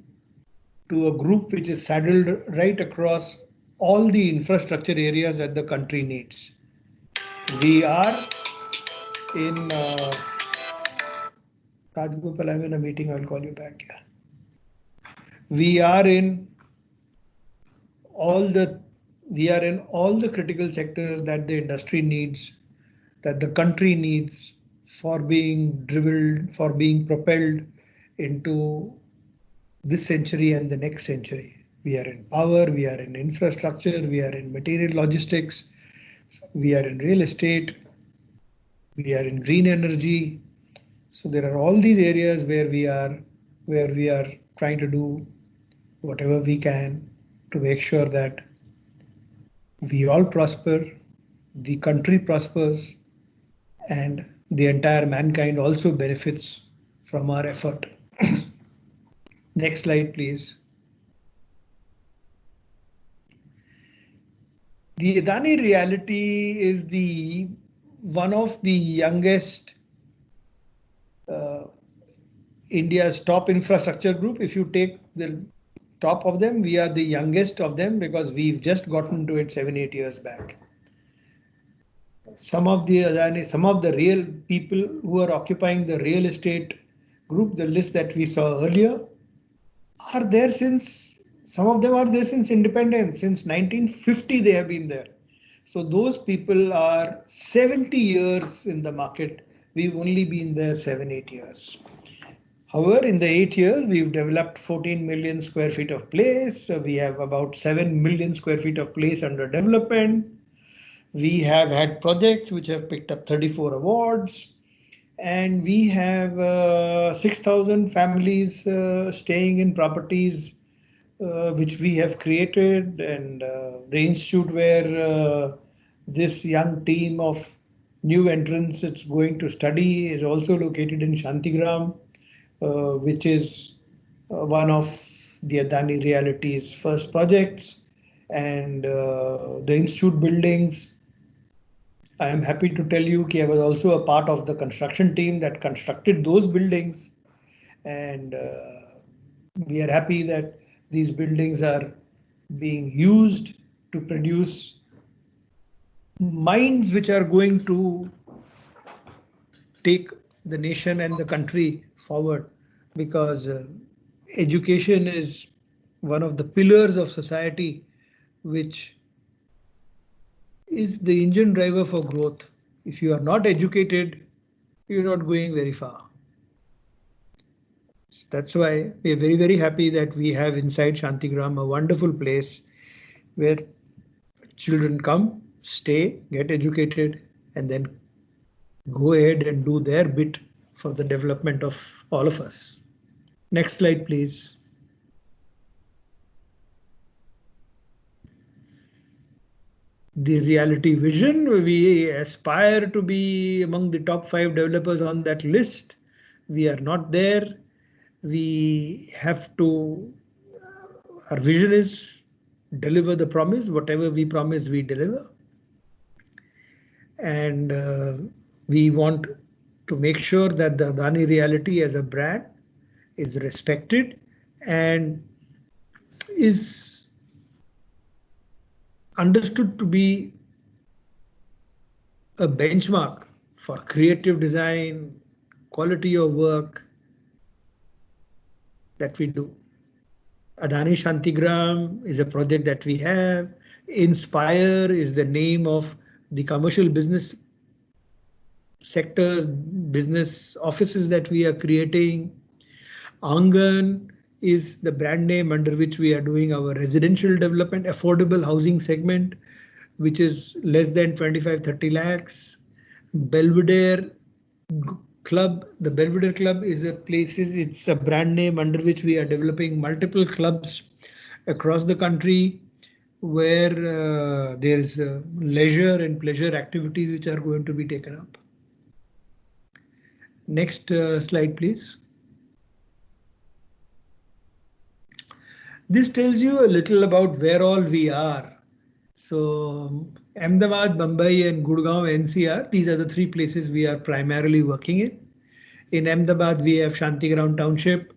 to a group which is saddled right across all the infrastructure areas that the country needs. We are in Rajgopal, I'm in a meeting, I'll call you back. Yeah. We are in all the critical sectors that the industry needs, that the country needs for being dribbled, for being propelled into this century and the next century. We are in power, we are in infrastructure, we are in material logistics, we are in real estate, we are in green energy. So there are all these areas where we are trying to do whatever we can to make sure that we all prosper, the country prospers, and the entire mankind also benefits from our effort. Next slide, please. The Adani Realty is one of the youngest India's top infrastructure group. If you take the top of them, we are the youngest of them because we've just gotten to it 7-8 years back. Some of the real people who are occupying the real estate group, the list that we saw earlier, are there since. Some of them are there since independence, since 1950 they have been there. So those people are 70 years in the market. We've only been there 7-8 years. However, in the 8 years, we've developed 14 million square feet of place. So we have about 7 million square feet of place under development. We have had projects which have picked up 34 awards. and we have 6,000 families staying in properties which we have created, and the institute where this young team of new entrants is going to study is also located in Shantigram, which is one of the Adani Reality's first projects. And the institute buildings, I am happy to tell you that I was also a part of the construction team that constructed those buildings, and we are happy that these buildings are being used to produce minds which are going to take the nation and the country forward, because education is one of the pillars of society which is the engine driver for growth. If you are not educated, you're not going very far. That's why we are very, very happy that we have inside Shantigram a wonderful place where children come, stay, get educated, and then go ahead and do their bit for the development of all of us. Next slide, please. The reality vision, we aspire to be among the top 5 developers on that list. We are not there. We have to, our vision is deliver the promise, whatever we promise we deliver. And we want to make sure that the Adani Reality as a brand is respected and is understood to be a benchmark for creative design, quality of work that we do. Adani Shantigram is a project that we have. Inspire is the name of the commercial business sectors, business offices that we are creating. Angan is the brand name under which we are doing our residential development, affordable housing segment, which is less than 25-30 lakhs. Belvedere Club, the Belvedere Club is a place, it's a brand name under which we are developing multiple clubs across the country where there is leisure and pleasure activities which are going to be taken up. Next slide, please. This tells you a little about where all we are. So Ahmedabad, Mumbai and Gurgaon NCR, these are the 3 places we are primarily working in. In Ahmedabad, we have Shantigram Township,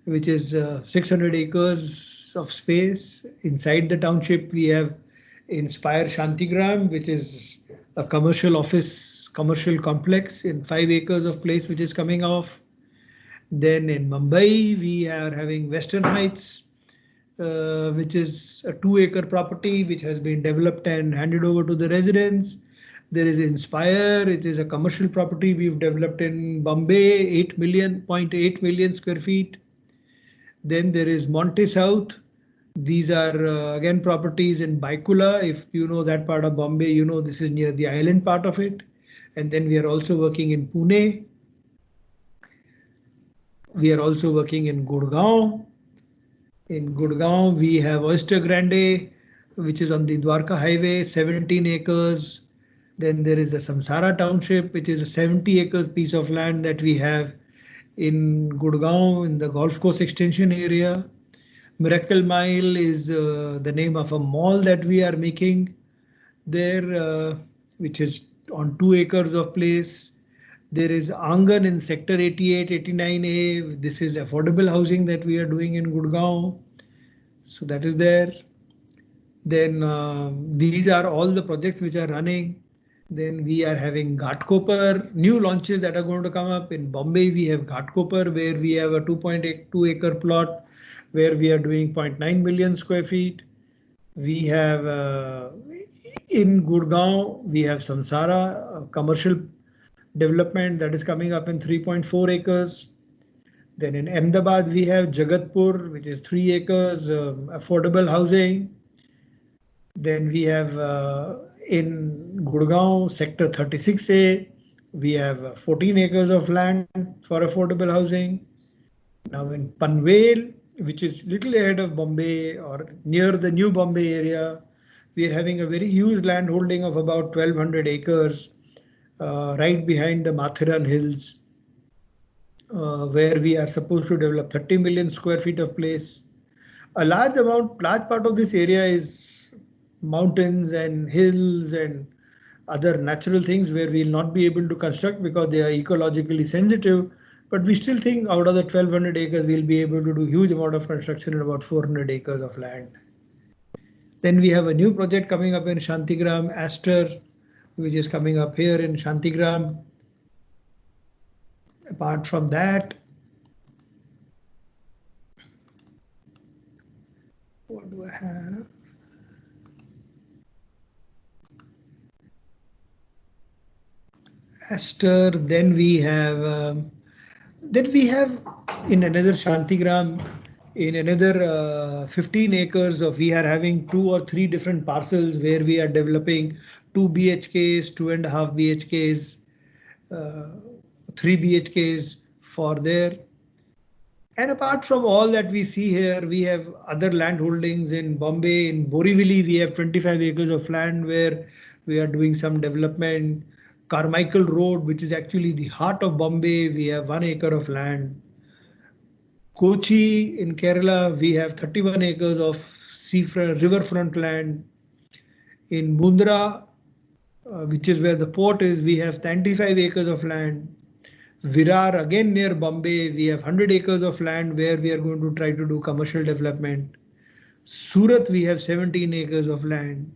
which is 600 acres of space. Inside the township, we have Inspire Shantigram, which is a commercial office, commercial complex in 5 acres of place, which is coming off. Then in Mumbai, we are having Western Heights, which is a 2-acre property which has been developed and handed over to the residents. There is Inspire, it is a commercial property we've developed in Bombay, 0.8 million square feet. Then there is Monte South. These are again properties in Baikula. If you know that part of Bombay, you know this is near the island part of it. And then we are also working in Pune. We are also working in Gurgaon. In Gurgaon, we have Oyster Grande, which is on the Dwarka Highway, 17 acres. Then there is the Samsara Township, which is a 70 acres piece of land that we have in Gurgaon in the golf course extension area. Miracle Mile is the name of a mall that we are making there, which is on 2 acres of place. There is Angan in sector 88, 89A. This is affordable housing that we are doing in Gurgaon. So that is there. Then these are all the projects which are running. Then we are having Ghatkopar, new launches that are going to come up. In Bombay, we have Ghatkopar, where we have a 2.82 acre plot, where we are doing 0.9 million square feet. We have in Gurgaon, we have Samsara, a commercial development that is coming up in 3.4 acres. Then in Ahmedabad, we have Jagatpur, which is 3 acres, affordable housing. Then we have in Gurgaon, sector 36A, We have 14 acres of land for affordable housing. Now in Panvel, which is little ahead of Bombay or near the new Bombay area, we are having a very huge land holding of about 1200 acres right behind the Mathiran Hills, where we are supposed to develop 30 million square feet of place. A large part of this area is mountains and hills and other natural things where we'll not be able to construct because they are ecologically sensitive. But we still think out of the 1200 acres, we'll be able to do huge amount of construction in about 400 acres of land. Then we have a new project coming up in Shantigram, Aster, which is coming up here in Shantigram. Apart from that, what do I have? Aster, then we have in another Shantigram, in another 15 acres of, we are having 2 or 3 different parcels where we are developing 2 BHKs, 2.5 BHKs, 3 BHKs for there. And apart from all that we see here, we have other land holdings in Bombay. In Borivali, we have 25 acres of land where we are doing some development. Carmichael Road, which is actually the heart of Bombay, we have 1 acre of land. Kochi in Kerala, we have 31 acres of seafront, riverfront land. In Mundra, which is where the port is, we have 95 acres of land. Virar, again near Bombay, we have 100 acres of land where we are going to try to do commercial development. Surat, we have 17 acres of land.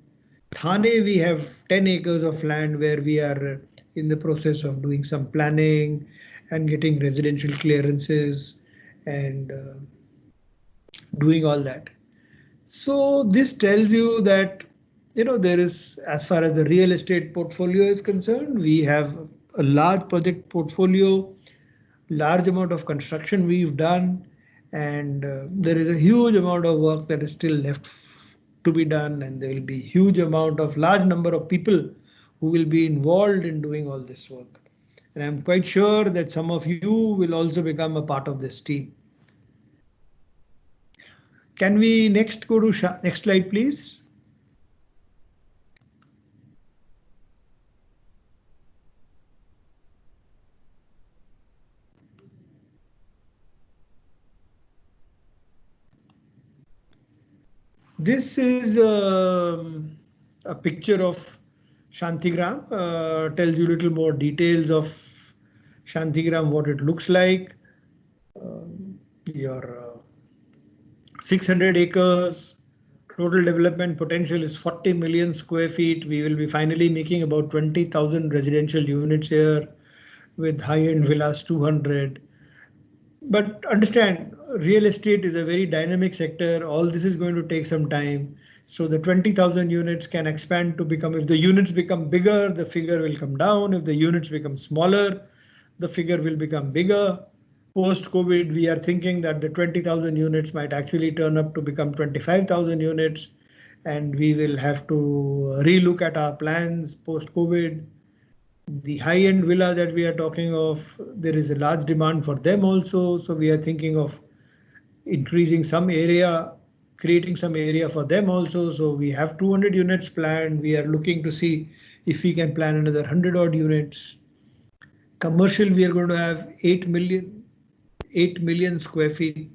Thane, we have 10 acres of land where we are in the process of doing some planning and getting residential clearances and doing all that. So this tells you that, there is, as far as the real estate portfolio is concerned, we have a large project portfolio, large amount of construction we've done, and there is a huge amount of work that is still left to be done, and there will be huge amount of large number of people who will be involved in doing all this work. And I'm quite sure that some of you will also become a part of this team. Can we next go to next slide, please? This is a picture of Shantigram, tells you a little more details of Shantigram, what it looks like. Your 600 acres, total development potential is 40 million square feet. We will be finally making about 20,000 residential units here with high-end villas 200. But understand, real estate is a very dynamic sector. All this is going to take some time. So the 20,000 units can expand to become, if the units become bigger, the figure will come down. If the units become smaller, the figure will become bigger. Post-COVID, we are thinking that the 20,000 units might actually turn up to become 25,000 units. And we will have to relook at our plans post-COVID. The high-end villa that we are talking of, there is a large demand for them also. So we are thinking of increasing some area, creating some area for them also. So we have 200 units planned. We are looking to see if we can plan another 100 odd units. Commercial, we are going to have 8 million square feet.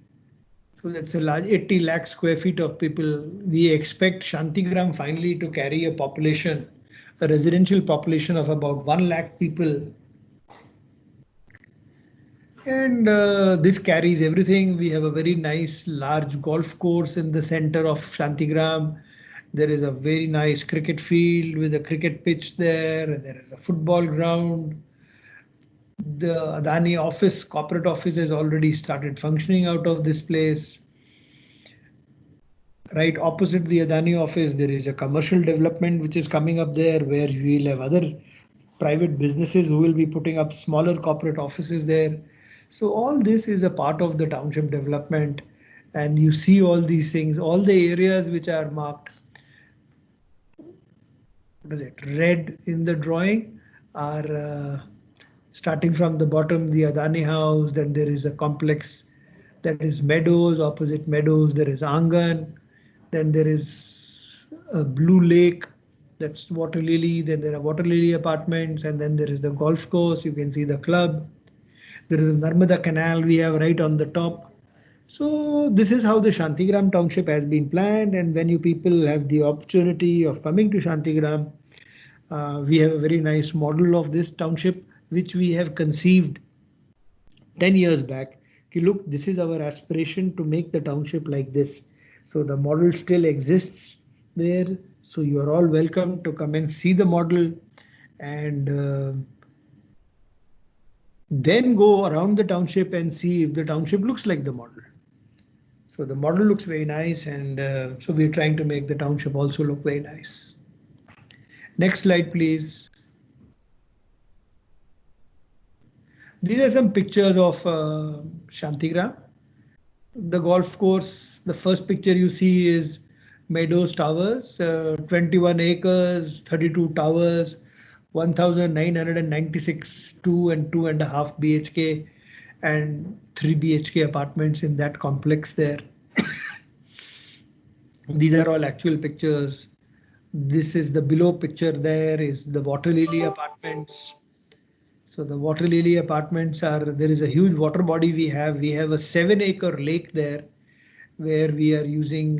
So that's a large 80 lakh square feet of people. We expect Shantigram finally to carry a population, a residential population of about 1 lakh people. And this carries everything. We have a very nice large golf course in the center of Shantigram. There is a very nice cricket field with a cricket pitch there. There is a football ground. The Adani office, corporate office, has already started functioning out of this place. Right opposite the Adani office, there is a commercial development which is coming up there, where we will have other private businesses who will be putting up smaller corporate offices there. So all this is a part of the township development, and you see all these things, all the areas which are marked, what is it, red in the drawing, are Starting from the bottom, the Adani House, then there is a complex that is Meadows, opposite Meadows there is Angan, then there is a Blue Lake, that's Water Lily, then there are Water Lily apartments, and then there is the golf course, you can see the club. There is a Narmada Canal we have right on the top. So this is how the Shantigram township has been planned, and when you people have the opportunity of coming to Shantigram, we have a very nice model of this township which we have conceived 10 years back. Look, this is our aspiration to make the township like this. So the model still exists there. So you are all welcome to come and see the model and then go around the township and see if the township looks like the model. So the model looks very nice, and so we're trying to make the township also look very nice. Next slide, please. These are some pictures of Shantigram. The golf course, the first picture you see is Meadows Towers, 21 acres, 32 towers, 1,996 2 and 2.5 BHK and 3 BHK apartments in that complex there. These are all actual pictures. This is the below picture. There is the Water Lily apartments. So the Water Lily apartments are, there is a huge water body we have. We have a 7-acre lake there where we are using,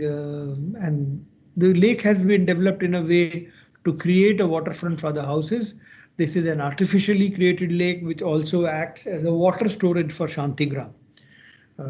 and the lake has been developed in a way to create a waterfront for the houses. This is an artificially created lake which also acts as a water storage for Shantigram.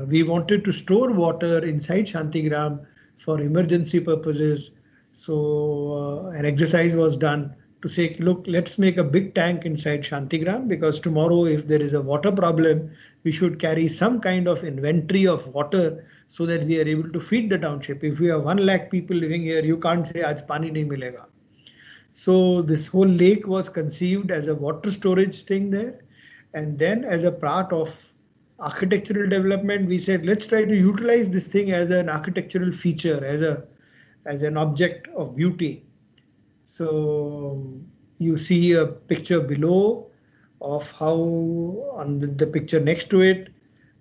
We wanted to store water inside Shantigram for emergency purposes. So an exercise was done to say, look, let's make a big tank inside Shantigram, because tomorrow if there is a water problem, we should carry some kind of inventory of water so that we are able to feed the township. If we have 1 lakh people living here, you can't say aaj pani nahi milega. So this whole lake was conceived as a water storage thing there. And then as a part of architectural development, we said, let's try to utilize this thing as an architectural feature, as an object of beauty. So you see a picture below of how on the picture next to it,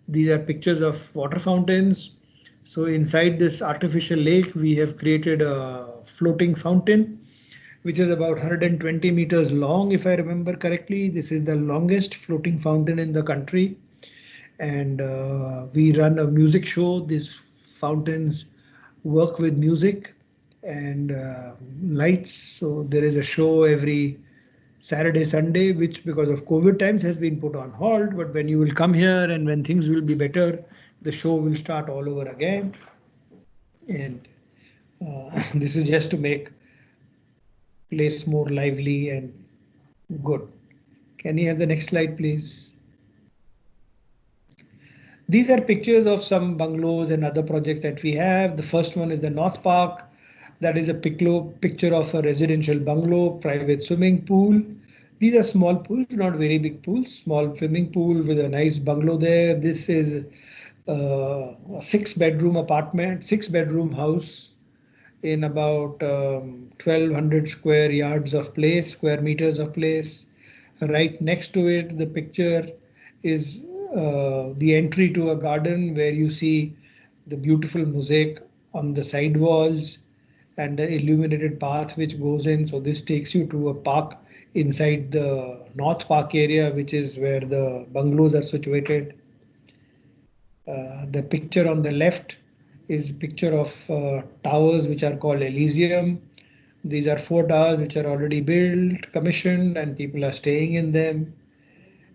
these are pictures of water fountains. So inside this artificial lake, we have created a floating fountain, which is about 120 meters long, if I remember correctly. This is the longest floating fountain in the country. And we run a music show. These fountains work with music and lights. So there is a show every Saturday, Sunday, which because of COVID times has been put on hold. But when you will come here and when things will be better, the show will start all over again. And this is just to make place more lively and good. Can you have the next slide, please? These are pictures of some bungalows and other projects that we have. The first one is the North Park. That is a picture of a residential bungalow, private swimming pool. These are small pools, not very big pools, small swimming pool with a nice bungalow there. This is a 6-bedroom apartment, 6-bedroom house in about 1,200 square meters of place. Right next to it, the picture is the entry to a garden where you see the beautiful mosaic on the side walls and the illuminated path which goes in. So this takes you to a park inside the North Park area, which is where the bungalows are situated. The picture on the left is a picture of towers which are called Elysium. These are 4 towers which are already built, commissioned, and people are staying in them.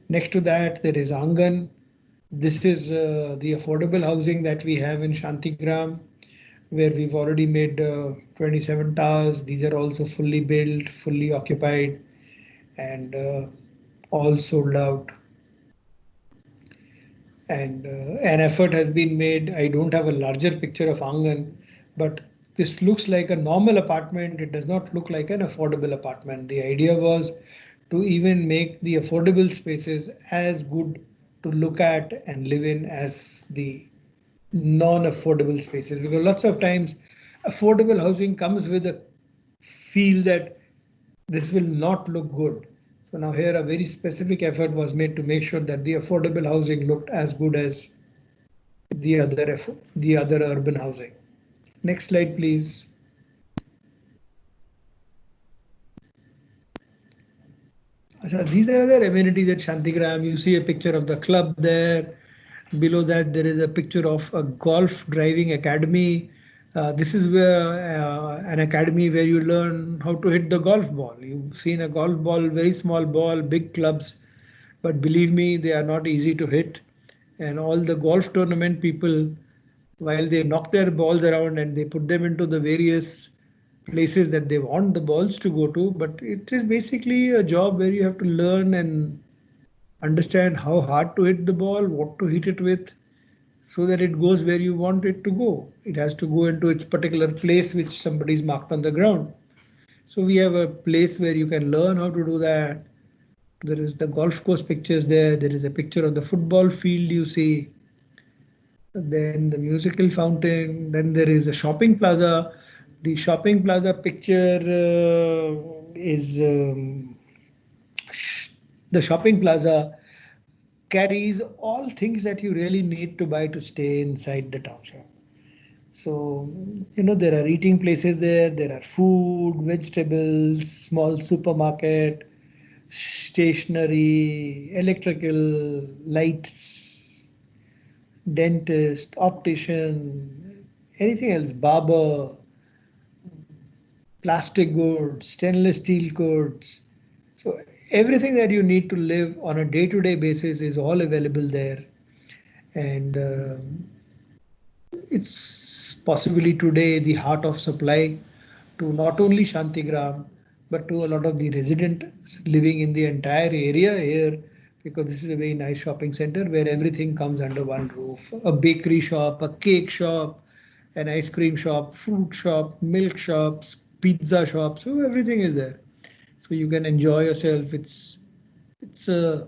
Next to that, there is Angan. This is the affordable housing that we have in Shantigram, where we've already made 27 towers. These are also fully built, fully occupied, and all sold out. And an effort has been made. I don't have a larger picture of Angan, but this looks like a normal apartment. It does not look like an affordable apartment. The idea was to even make the affordable spaces as good to look at and live in as the non-affordable spaces, because lots of times affordable housing comes with a feel that this will not look good. So now here a very specific effort was made to make sure that the affordable housing looked as good as the other urban housing. Next slide, please. So these are the amenities at Shantigram. You see a picture of the club there. Below that, there is a picture of a golf driving academy. This is where an academy where you learn how to hit the golf ball. You've seen a golf ball, very small ball, big clubs, but believe me, they are not easy to hit. And all the golf tournament people, while they knock their balls around and they put them into the various places that they want the balls to go to, but it is basically a job where you have to learn and understand how hard to hit the ball, what to hit it with, so that it goes where you want it to go. It has to go into its particular place which somebody's marked on the ground. So we have a place where you can learn how to do that. There is the golf course pictures there. There is a picture of the football field you see. Then the musical fountain. Then there is a shopping plaza. The shopping plaza picture is the shopping plaza carries all things that you really need to buy to stay inside the township. So, there are eating places there are food, vegetables, small supermarket, stationery, electrical, lights, dentist, optician, anything else, barber, plastic goods, stainless steel goods. So everything that you need to live on a day-to-day basis is all available there. And it's possibly today the heart of supply to not only Shantigram, but to a lot of the residents living in the entire area here, because this is a very nice shopping center where everything comes under one roof. A bakery shop, a cake shop, an ice cream shop, fruit shop, milk shops, pizza shops, so everything is there. So you can enjoy yourself. It's a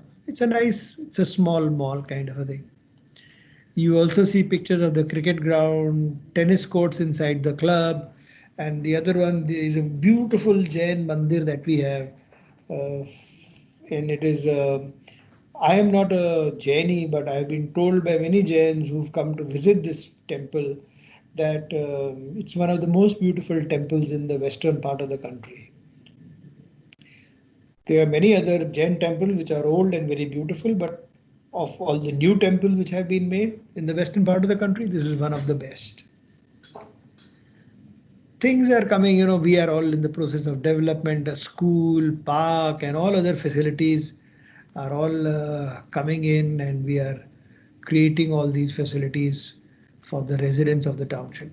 small mall kind of a thing. You also see pictures of the cricket ground, tennis courts inside the club, and the other one is a beautiful Jain mandir that we have, and it is. I am not a Jaini, but I've been told by many Jains who've come to visit this temple that it's one of the most beautiful temples in the western part of the country. There are many other Jain temples which are old and very beautiful, but of all the new temples which have been made in the western part of the country, this is one of the best. Things are coming, we are all in the process of development. A school, park, and all other facilities are all coming in, and we are creating all these facilities for the residents of the township.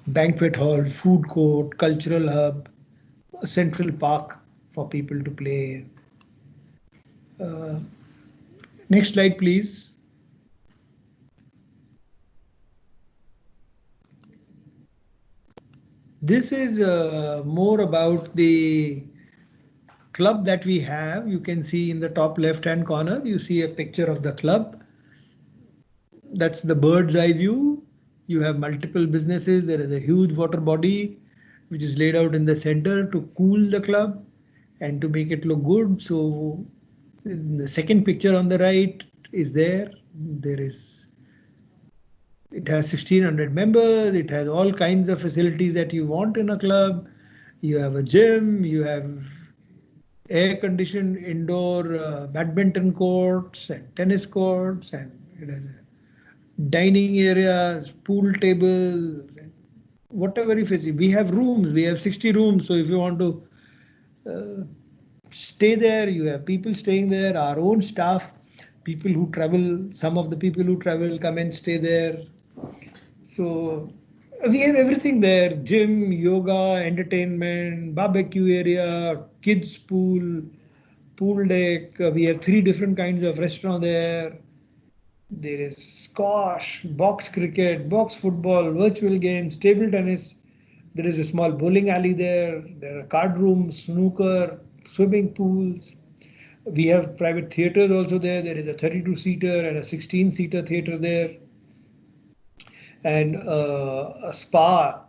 Banquet hall, food court, cultural hub, a central park for people to play. Next slide, please. This is more about the club that we have. You can see in the top left-hand corner, you see a picture of the club. That's the bird's eye view. You have multiple businesses. There is a huge water body which is laid out in the center to cool the club and to make it look good. So the second picture on the right is there. It has 1600 members. It has all kinds of facilities that you want in a club. You have a gym, you have air-conditioned indoor badminton courts and tennis courts, and it has dining areas, pool tables, and whatever you see. We have rooms. We have 60 rooms. So if you want to stay there, you have people staying there. Our own staff, people who travel. Some of the people who travel come and stay there. So we have everything there: gym, yoga, entertainment, barbecue area, kids pool, pool deck. We have 3 different kinds of restaurant there. There is squash, box cricket, box football, virtual games, table tennis. There is a small bowling alley there. There are card rooms, snooker, swimming pools. We have private theaters also there. There is a 32-seater and a 16-seater theater there. And a spa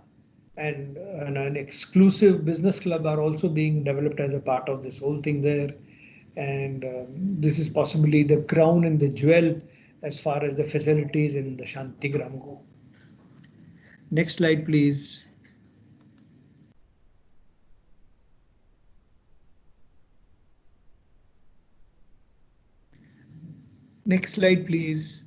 and an exclusive business club are also being developed as a part of this whole thing there. And this is possibly the crown and the jewel as far as the facilities in the Shantigram go. Next slide, please. Next slide, please.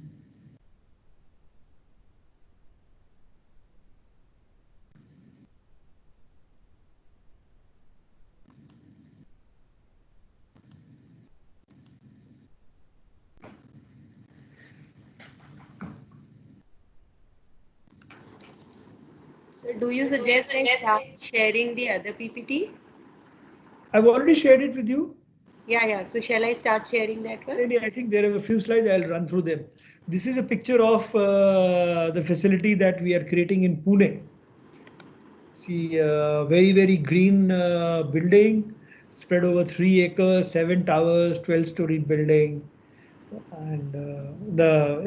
So do you suggest I start sharing the other PPT? I've already shared it with you. Yeah. So shall I start sharing that one? I think there are a few slides. I'll run through them. This is a picture of the facility that we are creating in Pune. See, very green building spread over 3 acres, 7 towers, 12-story building. And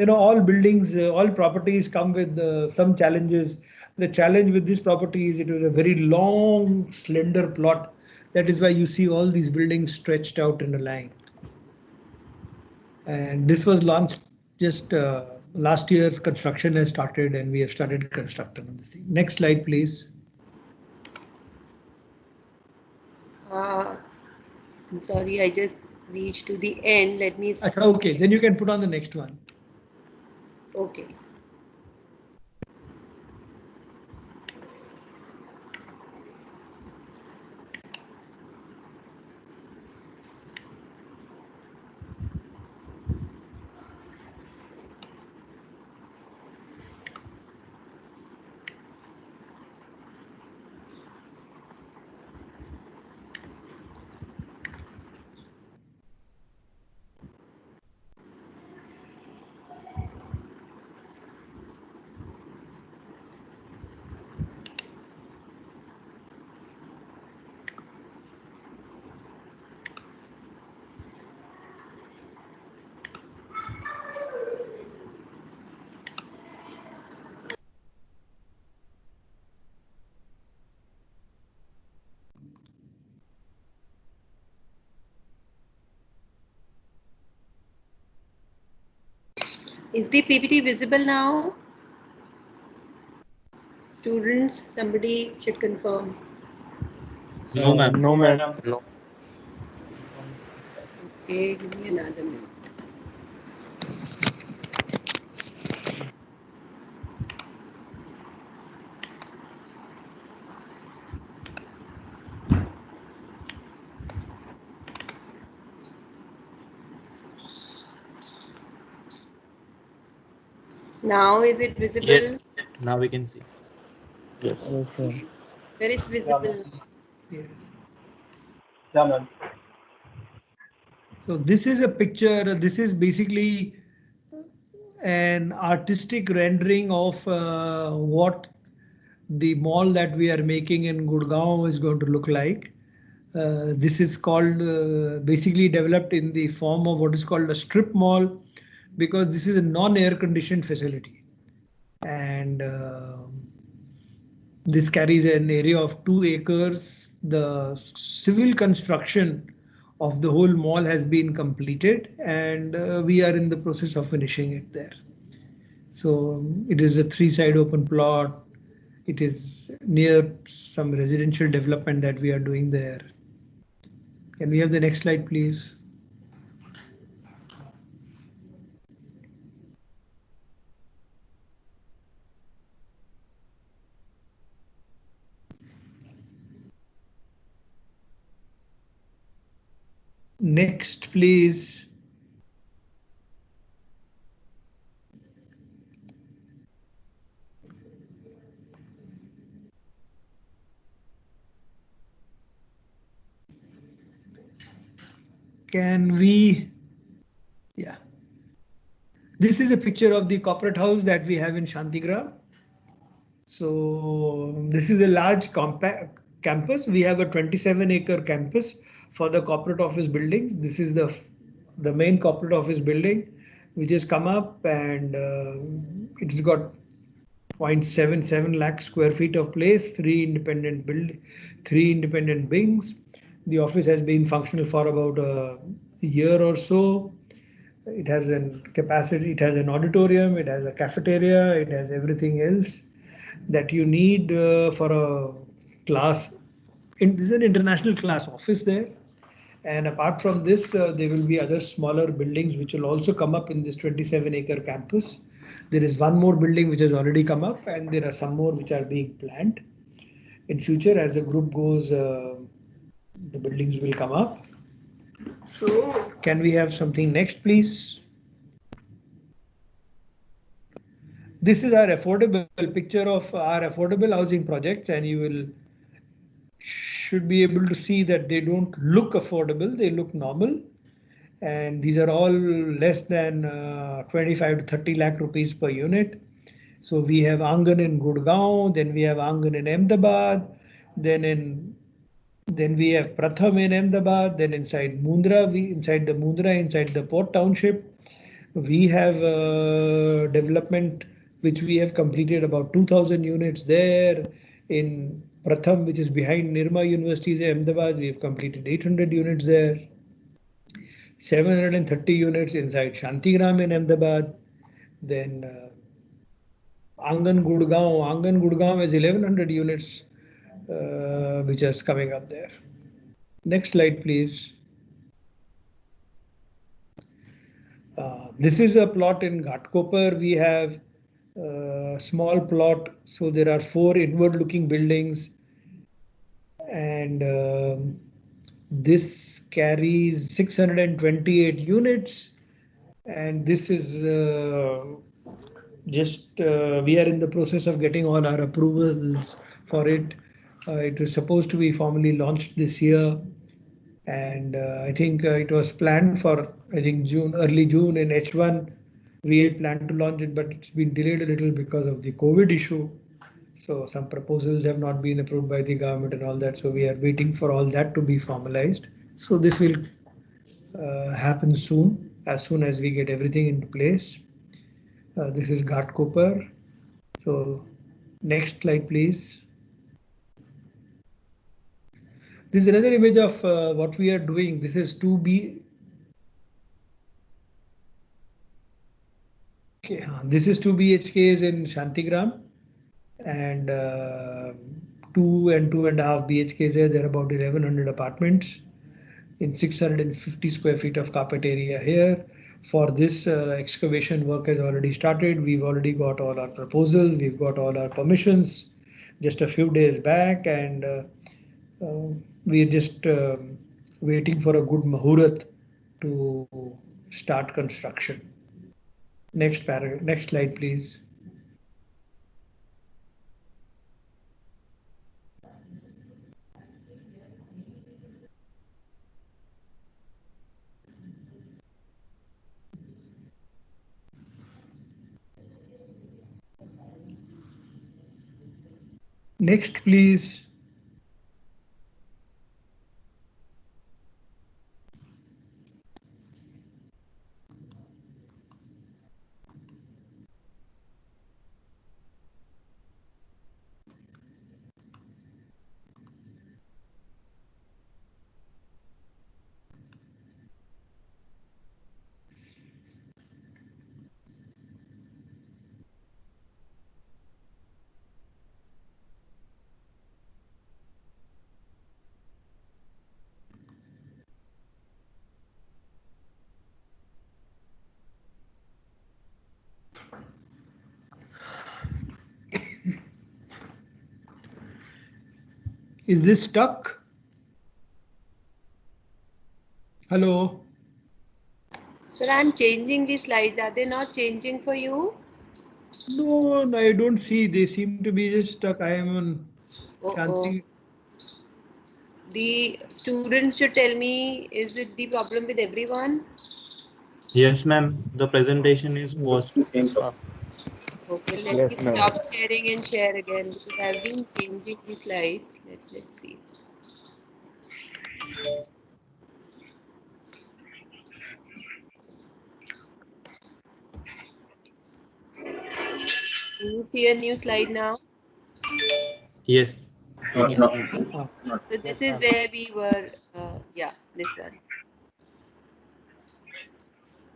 all buildings, all properties come with some challenges. The challenge with this property is it was a very long, slender plot. That is why you see all these buildings stretched out in a line. And this was launched just last year. Construction has started and we have started constructing on this thing. Next slide, please. I'm sorry, I just reached to the end. Let me. Okay, then you can put on the next one. Okay. Is the PPT visible now? Students, somebody should confirm. No, ma'am. No, madam. No. Okay, give me another minute. Now is it visible? Yes. Now we can see. Yes. Okay. Where it's visible. Yeah. Yeah, ma'am. So this is a picture. This is basically an artistic rendering of what the mall that we are making in Gurgaon is going to look like. This is called basically developed in the form of what is called a strip mall, because this is a non-air conditioned facility, and this carries an area of 2 acres. The civil construction of the whole mall has been completed, and we are in the process of finishing it there. So it is a 3-side open plot. It is near some residential development that we are doing there. Can we have the next slide, please? Next, please. Can we? Yeah. This is a picture of the corporate house that we have in Shantigram. So this is a large compact campus. We have a 27-acre campus for the corporate office buildings. This is the main corporate office building, which has come up, and it's got 0.77 lakh square feet of place, three independent wings. The office has been functional for about a year or so. It has an capacity, it has an auditorium, it has a cafeteria, it has everything else that you need for a class. This is an international class office there. And apart from this, there will be other smaller buildings which will also come up in this 27-acre campus. There is one more building which has already come up, and there are some more which are being planned. In future, as the group goes, the buildings will come up. So, can we have something next, please? This is our affordable picture of our affordable housing projects, and you should be able to see that they don't look affordable, they look normal. And these are all less than 25 to 30 lakh rupees per unit. So we have Angan in Gurgaon, then we have Angan in Ahmedabad, then we have Pratham in Ahmedabad, then inside Mundra, inside the Port Township, we have development which we have completed about 2,000 units there. In Pratham, which is behind Nirma University, Ahmedabad, we have completed 800 units there. 730 units inside Shantigram in Ahmedabad. Then Angan Gurgaon is 1100 units, which is coming up there. Next slide, please. This is a plot in Ghatkopar. We have a small plot. So there are 4 inward-looking buildings. And this carries 628 units. And this is we are in the process of getting all our approvals for it. It was supposed to be formally launched this year, and I think it was planned for, I think, early June in H1. We had planned to launch it, but it's been delayed a little because of the COVID issue. So some proposals have not been approved by the government and all that. So we are waiting for all that to be formalized. So this will happen soon as we get everything into place. This is Ghatkopar. So next slide, please. This is another image of what we are doing. This is 2B. Okay, this is 2 BHKs in Shantigram, and 2 and 2.5 BHKs there. There are about 1100 apartments in 650 square feet of carpet area here. For this, excavation work has already started. We've already got all our proposals. We've got all our permissions just a few days back, and we're just waiting for a good Muhurat to start construction. Next paragraph, next slide, please. Next, please. Is this stuck? Hello? Sir, I'm changing the slides. Are they not changing for you? No, I don't see. They seem to be just stuck. I am on Shanti. The students should tell me, is it the problem with everyone? Yes, ma'am. The presentation was. Okay, let me stop sharing and share again because I've been changing the slides. Let's see. you see a new slide now? Yes. No. So this is where we were, yeah, this one.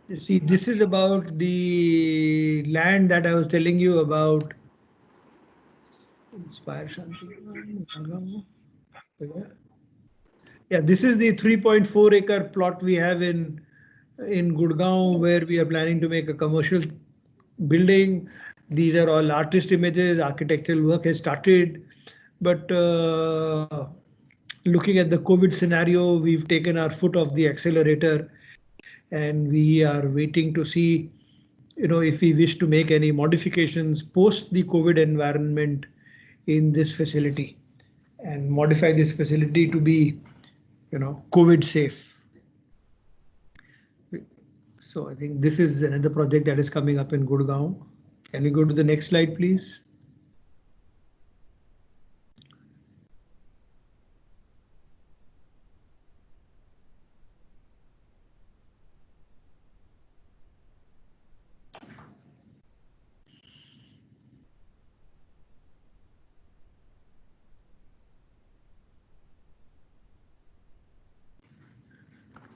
You see, this is about the land that I was telling you about. Inspire Shanti. Yeah, this is the 3.4 acre plot we have in Gurgaon, where we are planning to make a commercial building. These are all artist images. Architectural work has started, but looking at the COVID scenario, we've taken our foot off the accelerator, and we are waiting to see, if we wish to make any modifications post the COVID environment in this facility, and modify this facility to be, COVID safe. So I think this is another project that is coming up in Gurgaon. Can we go to the next slide, please?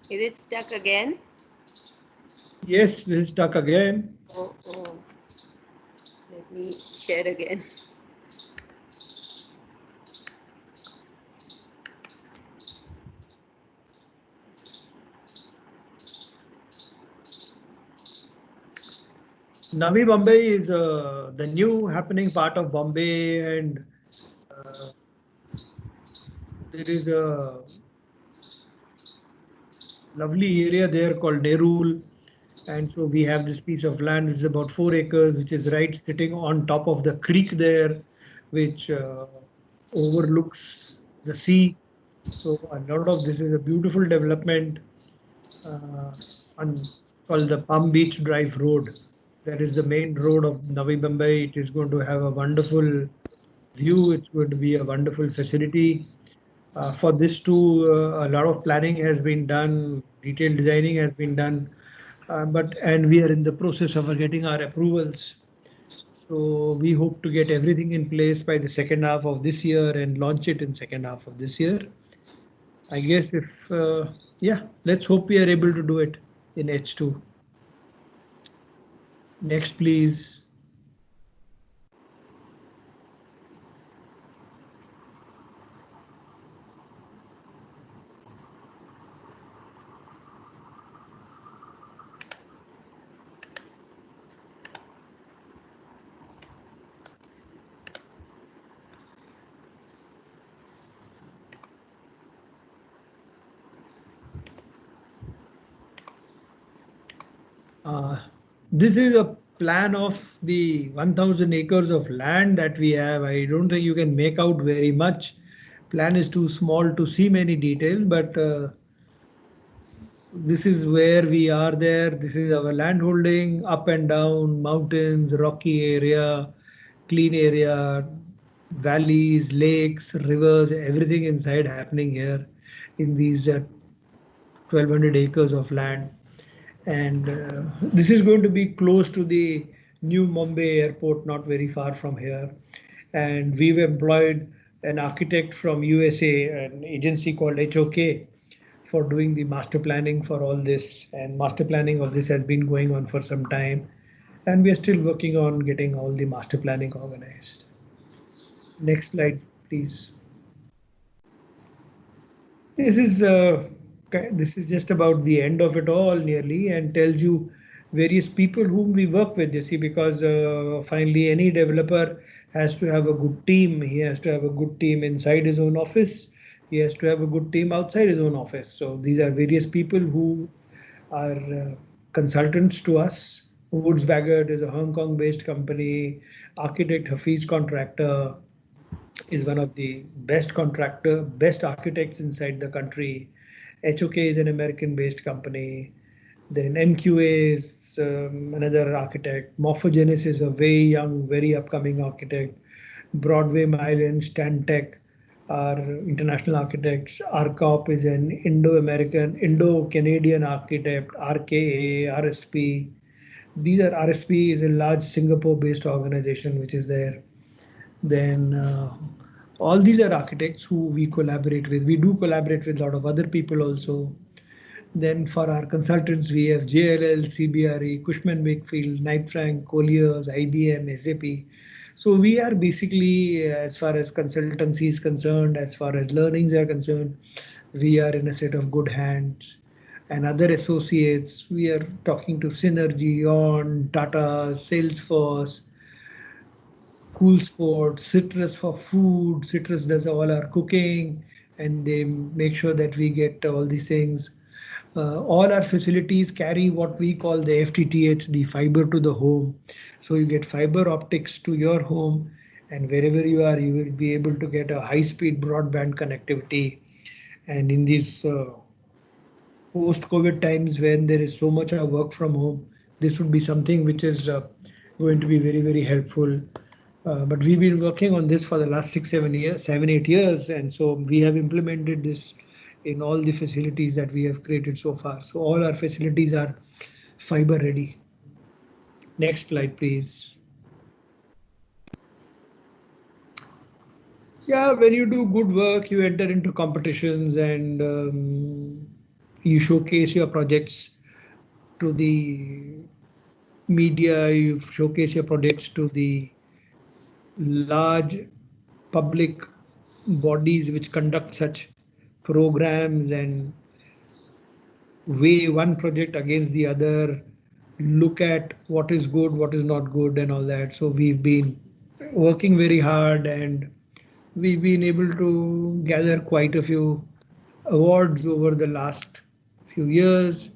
Is it stuck again? Yes, this is stuck again. Oh. Let me share again. Navi Bombay is the new happening part of Bombay, and there is a lovely area there called Nerul. And so we have this piece of land which is about 4 acres, which is right sitting on top of the creek there, which overlooks the sea. So a lot of this is a beautiful development called the Palm Beach Drive Road. That is the main road of Navi Mumbai. It is going to have a wonderful view. It's going to be a wonderful facility. For this too, a lot of planning has been done, detailed designing has been done, and we are in the process of getting our approvals. So we hope to get everything in place by the second half of this year and launch it in second half of this year. I guess let's hope we are able to do it in H2. Next, please. This is a plan of the 1,000 acres of land that we have. I don't think you can make out very much. Plan is too small to see many details, but this is where we are there. This is our land holding, up and down, mountains, rocky area, clean area, valleys, lakes, rivers, everything inside happening here in these 1,200 acres of land. And this is going to be close to the new Mumbai airport, not very far from here. And we've employed an architect from USA, an agency called HOK, for doing the master planning for all this. And master planning of this has been going on for some time. And we are still working on getting all the master planning organized. Next slide, please. This is just about the end of it all nearly, and tells you various people whom we work with, you see, because finally any developer has to have a good team. He has to have a good team inside his own office. He has to have a good team outside his own office. So these are various people who are consultants to us. Woods Bagot is a Hong Kong based company. Architect Hafiz Contractor is one of the best architects inside the country. HOK is an American-based company. Then MQA is another architect. Morphogenesis is a very young, very upcoming architect. Broadway Mile and Stantec are international architects. RCOP is an Indo-Canadian architect. RKA, RSP. These are RSP is a large Singapore-based organization which is there. Then all these are architects who we collaborate with. We do collaborate with a lot of other people also. Then for our consultants, we have JLL, CBRE, Cushman Wakefield, Knight Frank, Colliers, IBM, SAP. So we are basically, as far as consultancy is concerned, as far as learnings are concerned, we are in a set of good hands. And other associates, we are talking to Synergy, On, Tata, Salesforce, Cool Sports, Citrus for food. Citrus does all our cooking, and they make sure that we get all these things. All our facilities carry what we call the FTTH, the fiber to the home. So you get fiber optics to your home, and wherever you are, you will be able to get a high-speed broadband connectivity. And in these post-COVID times when there is so much of work from home, this would be something which is going to be very, very helpful. But we've been working on this for the last 7, 8 years, and so we have implemented this in all the facilities that we have created so far. So all our facilities are fiber ready. Next slide, please. Yeah, when you do good work, you enter into competitions and you showcase your projects to the media, you showcase your projects to the large public bodies which conduct such programs and weigh one project against the other, look at what is good, what is not good and all that. So we've been working very hard and we've been able to gather quite a few awards over the last few years.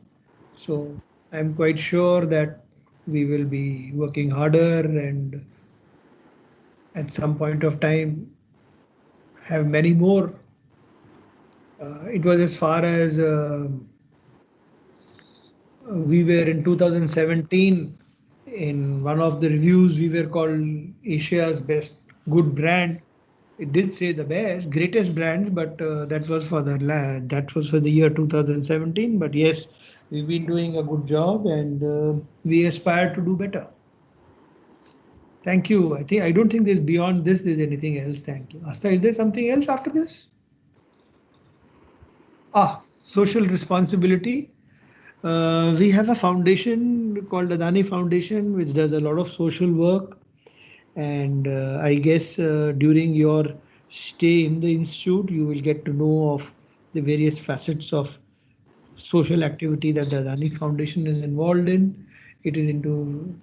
So I'm quite sure that we will be working harder and at some point of time have many more. It was as far as we were in 2017 in one of the reviews we were called Asia's best good brand. It did say the best greatest brands, but that was for the year 2017. But yes, we've been doing a good job and we aspire to do better. Thank you. I don't think there's beyond this there's anything else. Thank you. Asta, is there something else after this? Social responsibility. We have a foundation called Adani Foundation, which does a lot of social work. And I guess during your stay in the institute, you will get to know of the various facets of social activity that the Adani Foundation is involved in. It is into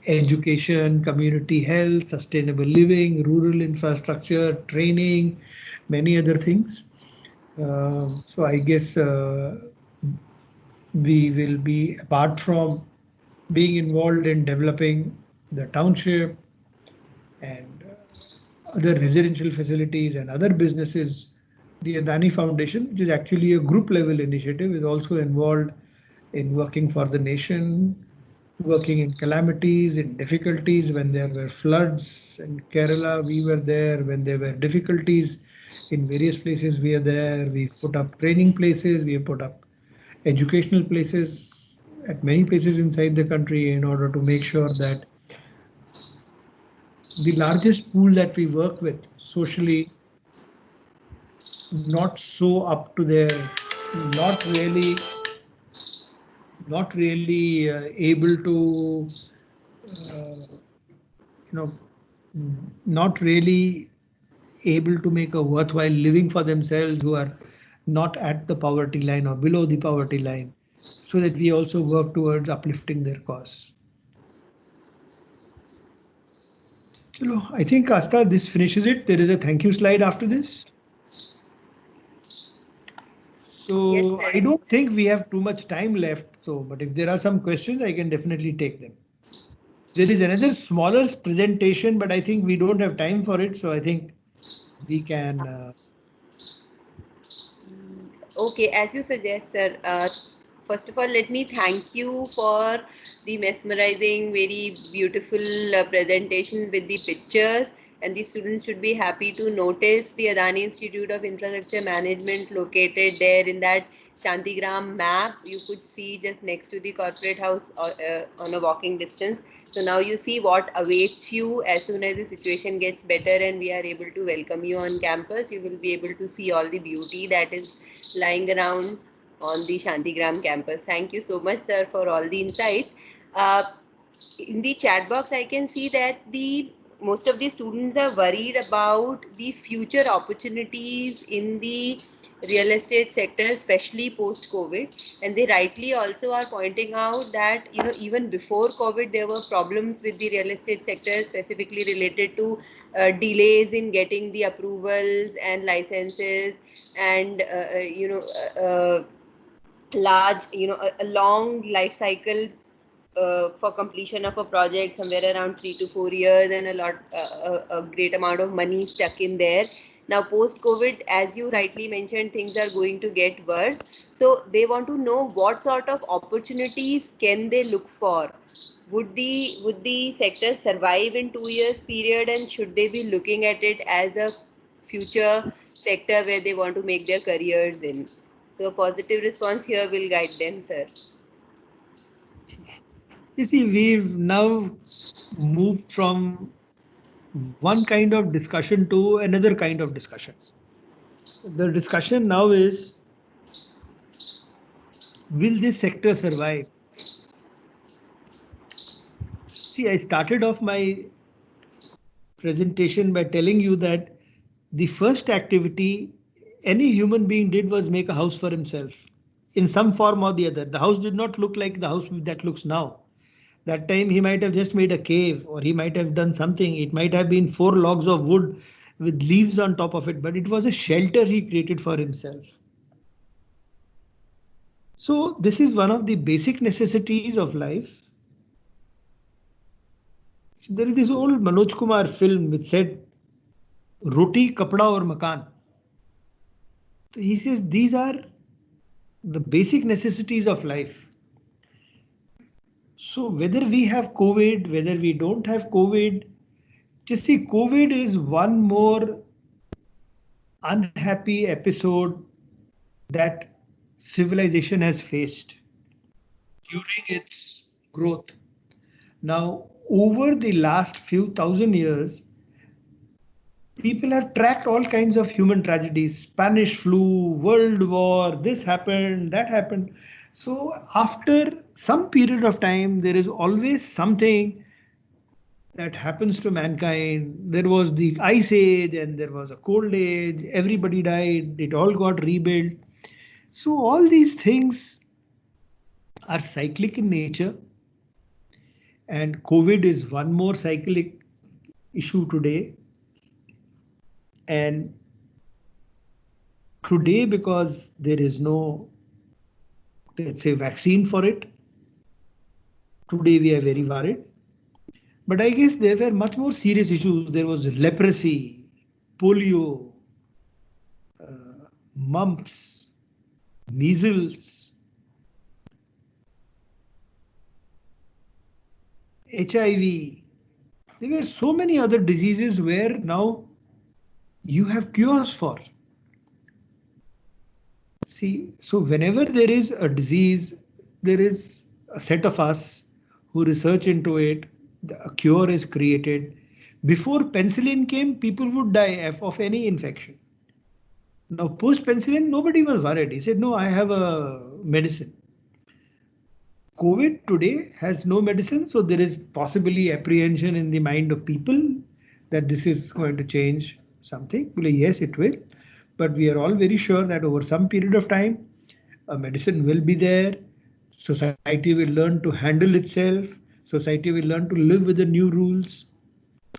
education, community health, sustainable living, rural infrastructure, training, many other things. So I guess we will be, apart from being involved in developing the township and other residential facilities and other businesses, the Adani Foundation, which is actually a group level initiative, is also involved in working for the nation, working in calamities, in difficulties. When there were floods in Kerala, we were there. When there were difficulties in various places, we are there. We've put up training places, we have put up educational places at many places inside the country in order to make sure that the largest pool that we work with socially not so up to their, not really able to not really able to make a worthwhile living for themselves, who are not at the poverty line or below the poverty line, so that we also work towards uplifting their cause. I think Asta, this finishes it. There is a thank you slide after this. So yes, I don't think we have too much time left. So, but if there are some questions, I can definitely take them. There is another smaller presentation, but I think we don't have time for it. So I think we can. Okay, as you suggest, sir. First of all, let me thank you for the mesmerizing, very beautiful presentation with the pictures. and the students should be happy to notice the Adani Institute of Infrastructure Management located there in that Shantigram map. You could see just next to the corporate house on a walking distance. So now you see what awaits you as soon as the situation gets better and we are able to welcome you on campus. You will be able to see all the beauty that is lying around on the Shantigram campus. Thank you so much, sir, for all the insights. In the chat box, I can see that most of the students are worried about the future opportunities in the real estate sector, especially post-COVID. And they rightly also are pointing out that, even before COVID, there were problems with the real estate sector, specifically related to delays in getting the approvals and licenses and, large, a long life cycle for completion of a project, somewhere around 3 to 4 years, and a great amount of money stuck in there. Now post COVID, as you rightly mentioned, things are going to get worse, so they want to know what sort of opportunities can they look for. Would the sector survive in 2 years period, and should they be looking at it as a future sector where they want to make their careers in? So a positive response here will guide them, sir. You see, we've now moved from one kind of discussion to another kind of discussion. The discussion now is, will this sector survive? See, I started off my presentation by telling you that the first activity any human being did was make a house for himself in some form or the other. The house did not look like the house that looks now. That time he might have just made a cave, or he might have done something. It might have been 4 logs of wood with leaves on top of it, but it was a shelter he created for himself. So this is one of the basic necessities of life. So there is this old Manoj Kumar film which said, Roti, Kapda or Makan. So he says these are the basic necessities of life. So whether we have COVID, whether we don't have COVID, just see, COVID is one more unhappy episode that civilization has faced during its growth. Now, over the last few thousand years, people have tracked all kinds of human tragedies, Spanish flu, World War, this happened, that happened. So after some period of time, there is always something that happens to mankind. There was the ice age and there was a cold age, everybody died, it all got rebuilt. So all these things are cyclic in nature, and COVID is one more cyclic issue today. And today, because there is no, let's say, vaccine for it, today we are very worried. But I guess there were much more serious issues. There was leprosy, polio, mumps, measles, HIV. There were so many other diseases where now you have cures for. See, so whenever there is a disease, there is a set of us who research into it, a cure is created. Before penicillin came, people would die of any infection. Now post penicillin, nobody was worried. He said, no, I have a medicine. COVID today has no medicine, so there is possibly apprehension in the mind of people that this is going to change something. Well, yes, it will. But we are all very sure that over some period of time, a medicine will be there. Society will learn to handle itself. Society will learn to live with the new rules,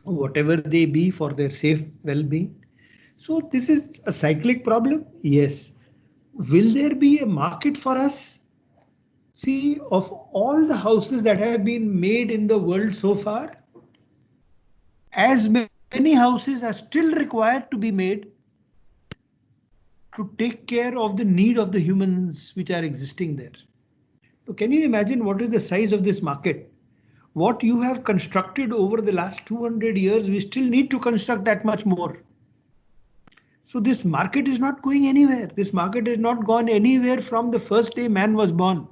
whatever they be, for their safe well-being. So this is a cyclic problem. Yes. Will there be a market for us? See, of all the houses that have been made in the world so far, as many houses are still required to be made to take care of the need of the humans which are existing there. So can you imagine what is the size of this market? what you have constructed over the last 200 years, we still need to construct that much more. So this market is not going anywhere. This market has not gone anywhere from the first day man was born.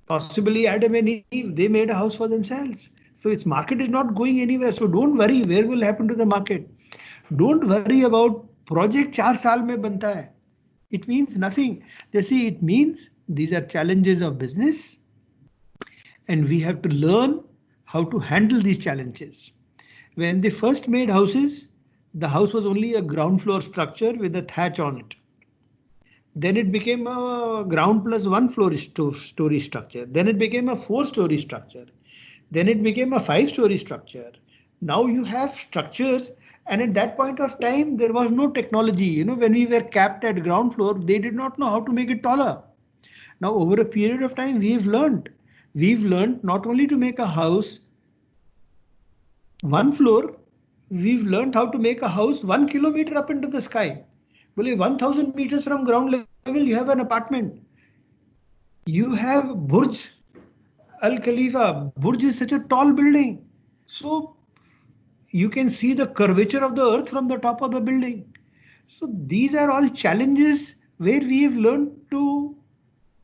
Possibly Adam and Eve, they made a house for themselves. So its market is not going anywhere. So don't worry, where will happen to the market? Don't worry about project 4 साल में बनता है. It means nothing. They see, it means these are challenges of business and we have to learn how to handle these challenges. When they first made houses, the house was only a ground floor structure with a thatch on it. Then it became a ground plus 1 story structure. Then it became a 4-story structure. Then it became a 5-story structure. Now you have structures, and at that point of time, there was no technology. You know, when we were capped at ground floor, they did not know how to make it taller. Now, over a period of time, we've learned. We've learned not only to make a house 1 floor, we've learned how to make a house 1 kilometer up into the sky. Well, 1000 meters from ground level, you have an apartment. You have Burj Al Khalifa. Burj is such a tall building. So you can see the curvature of the earth from the top of the building. So these are all challenges where we have learned to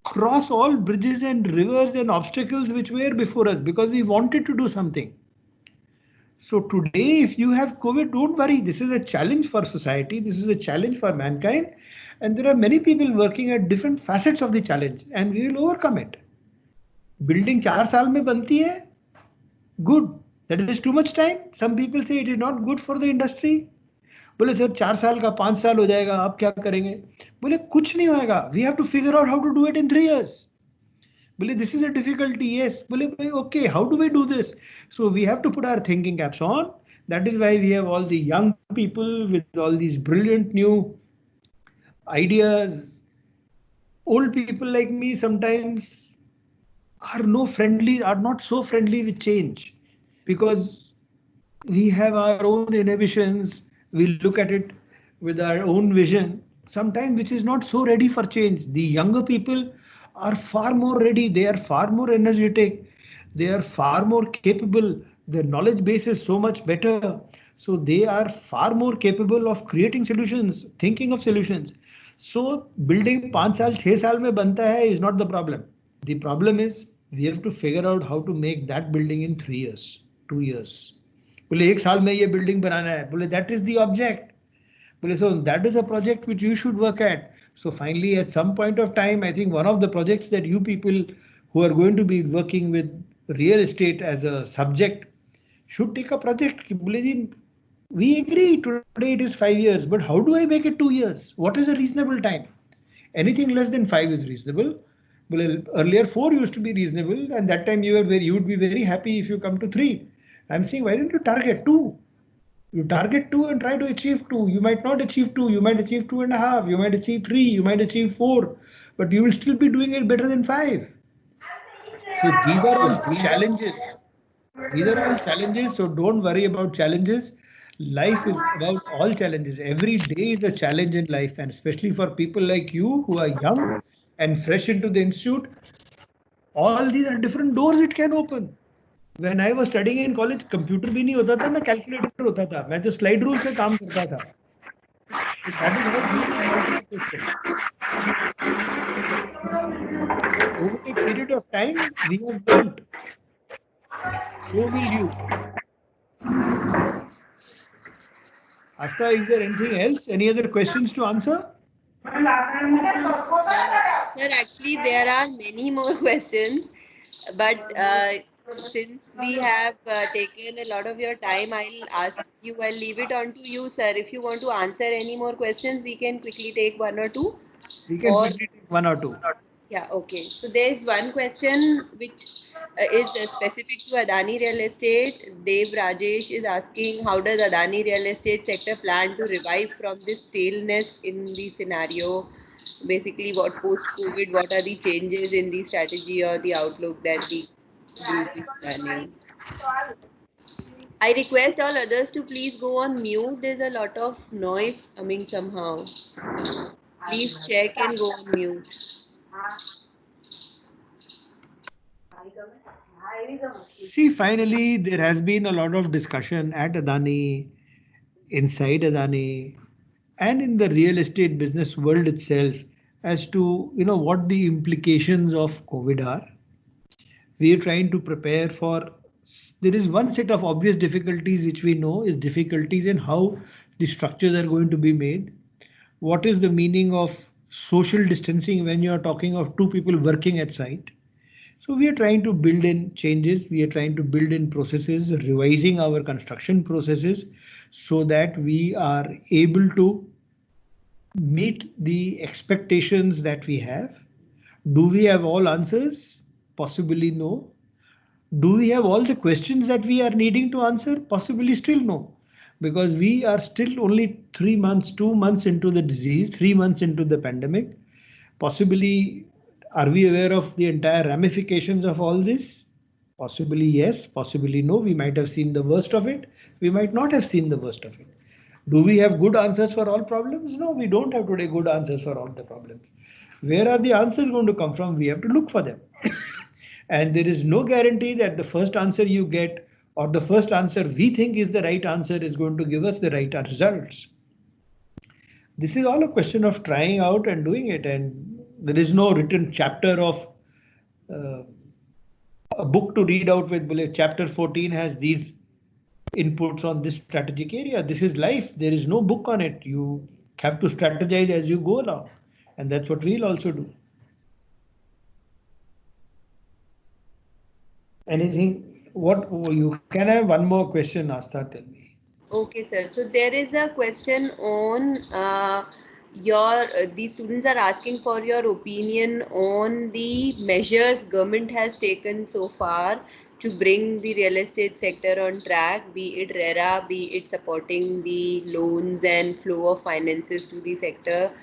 cross all bridges and rivers and obstacles which were before us because we wanted to do something. So today, if you have COVID, don't worry. This is a challenge for society. This is a challenge for mankind. And there are many people working at different facets of the challenge and we will overcome it. Building 4 साल में बनती है, good. That is too much time. Some people say it is not good for the industry. बोले sir 4 साल का 5 साल हो जाएगा, आप क्या करेंगे? बोले कुछ नहीं होएगा. We have to figure out how to do it in 3 years. Well, this is a difficulty, yes. Well, okay, how do we do this? So we have to put our thinking caps on. That is why we have all the young people with all these brilliant new ideas. Old people like me sometimes are not so friendly with change because we have our own inhibitions. We look at it with our own vision, sometimes which is not so ready for change. The younger people are far more ready. They are far more energetic. They are far more capable. Their knowledge base is so much better. So they are far more capable of creating solutions, thinking of solutions. So building 5 साल 6 साल में बनता है is not the problem. The problem is we have to figure out how to make that building in 3 years, 2 years. बोले 1 साल में ये building बनाना है. बोले that is the object. बोले so that is a project which you should work at. So finally, at some point of time, I think one of the projects that you people who are going to be working with real estate as a subject should take a project. We agree today it is 5 years, but how do I make it 2 years? What is a reasonable time? Anything less than 5 is reasonable. Well, earlier 4 used to be reasonable, and that time you would be very happy if you come to 3. I'm saying, why don't you target 2? You target 2 and try to achieve 2. You might not achieve 2. You might achieve 2.5. You might achieve 3. You might achieve 4. But you will still be doing it better than 5. So these are all challenges. These are all challenges. So don't worry about challenges. Life is about all challenges. Every day is a challenge in life. And especially for people like you who are young and fresh into the institute, all these are different doors it can open. When I was studying in college, computer भी नहीं होता था ना calculator होता था. मैं तो slide rule से काम करता था. So that is how we multiplication. Over a period of time, we have learned. So will you. Asta, is there anything else? Any other questions to answer? Sir, actually, there are many more questions, but since we have taken a lot of your time, I'll leave it on to you, sir. If you want to answer any more questions, we can quickly take 1 or 2. We can quickly take 1 or 2. Yeah, okay. So there is one question which is specific to Adani Real Estate. Dev Rajesh is asking, how does Adani Real Estate sector plan to revive from this staleness in the scenario? Basically, what post-COVID, what are the changes in the strategy or the outlook that the group is planning? I request all others to please go on mute. There's a lot of noise coming somehow. Please check and go on mute. See, finally, there has been a lot of discussion at Adani, inside Adani, and in the real estate business world itself as to what the implications of COVID are. We are trying to prepare for. There is one set of obvious difficulties which we know is difficulties in how the structures are going to be made. What is the meaning of social distancing when you are talking of two people working at site? So we are trying to build in changes. We are trying to build in processes, revising our construction processes so that we are able to meet the expectations that we have. Do we have all answers? Possibly no. Do we have all the questions that we are needing to answer? Possibly still no. Because we are still only 3 months, 2 months into the disease, 3 months into the pandemic. Possibly, are we aware of the entire ramifications of all this? Possibly yes, possibly no. We might have seen the worst of it. We might not have seen the worst of it. Do we have good answers for all problems? No, we don't have today good answers for all the problems. Where are the answers going to come from? We have to look for them. And there is no guarantee that the first answer you get or the first answer we think is the right answer is going to give us the right results. This is all a question of trying out and doing it, and there is no written chapter of a book to read out with chapter 14 has these inputs on this strategic area. This is life. There is no book on it. You have to strategize as you go along, and that's what we'll also do. Anything? What you can have one more question, Astha, tell me. Okay, sir. So there is a question on the students are asking for your opinion on the measures government has taken so far to bring the real estate sector on track, be it RERA, be it supporting the loans and flow of finances to the sector.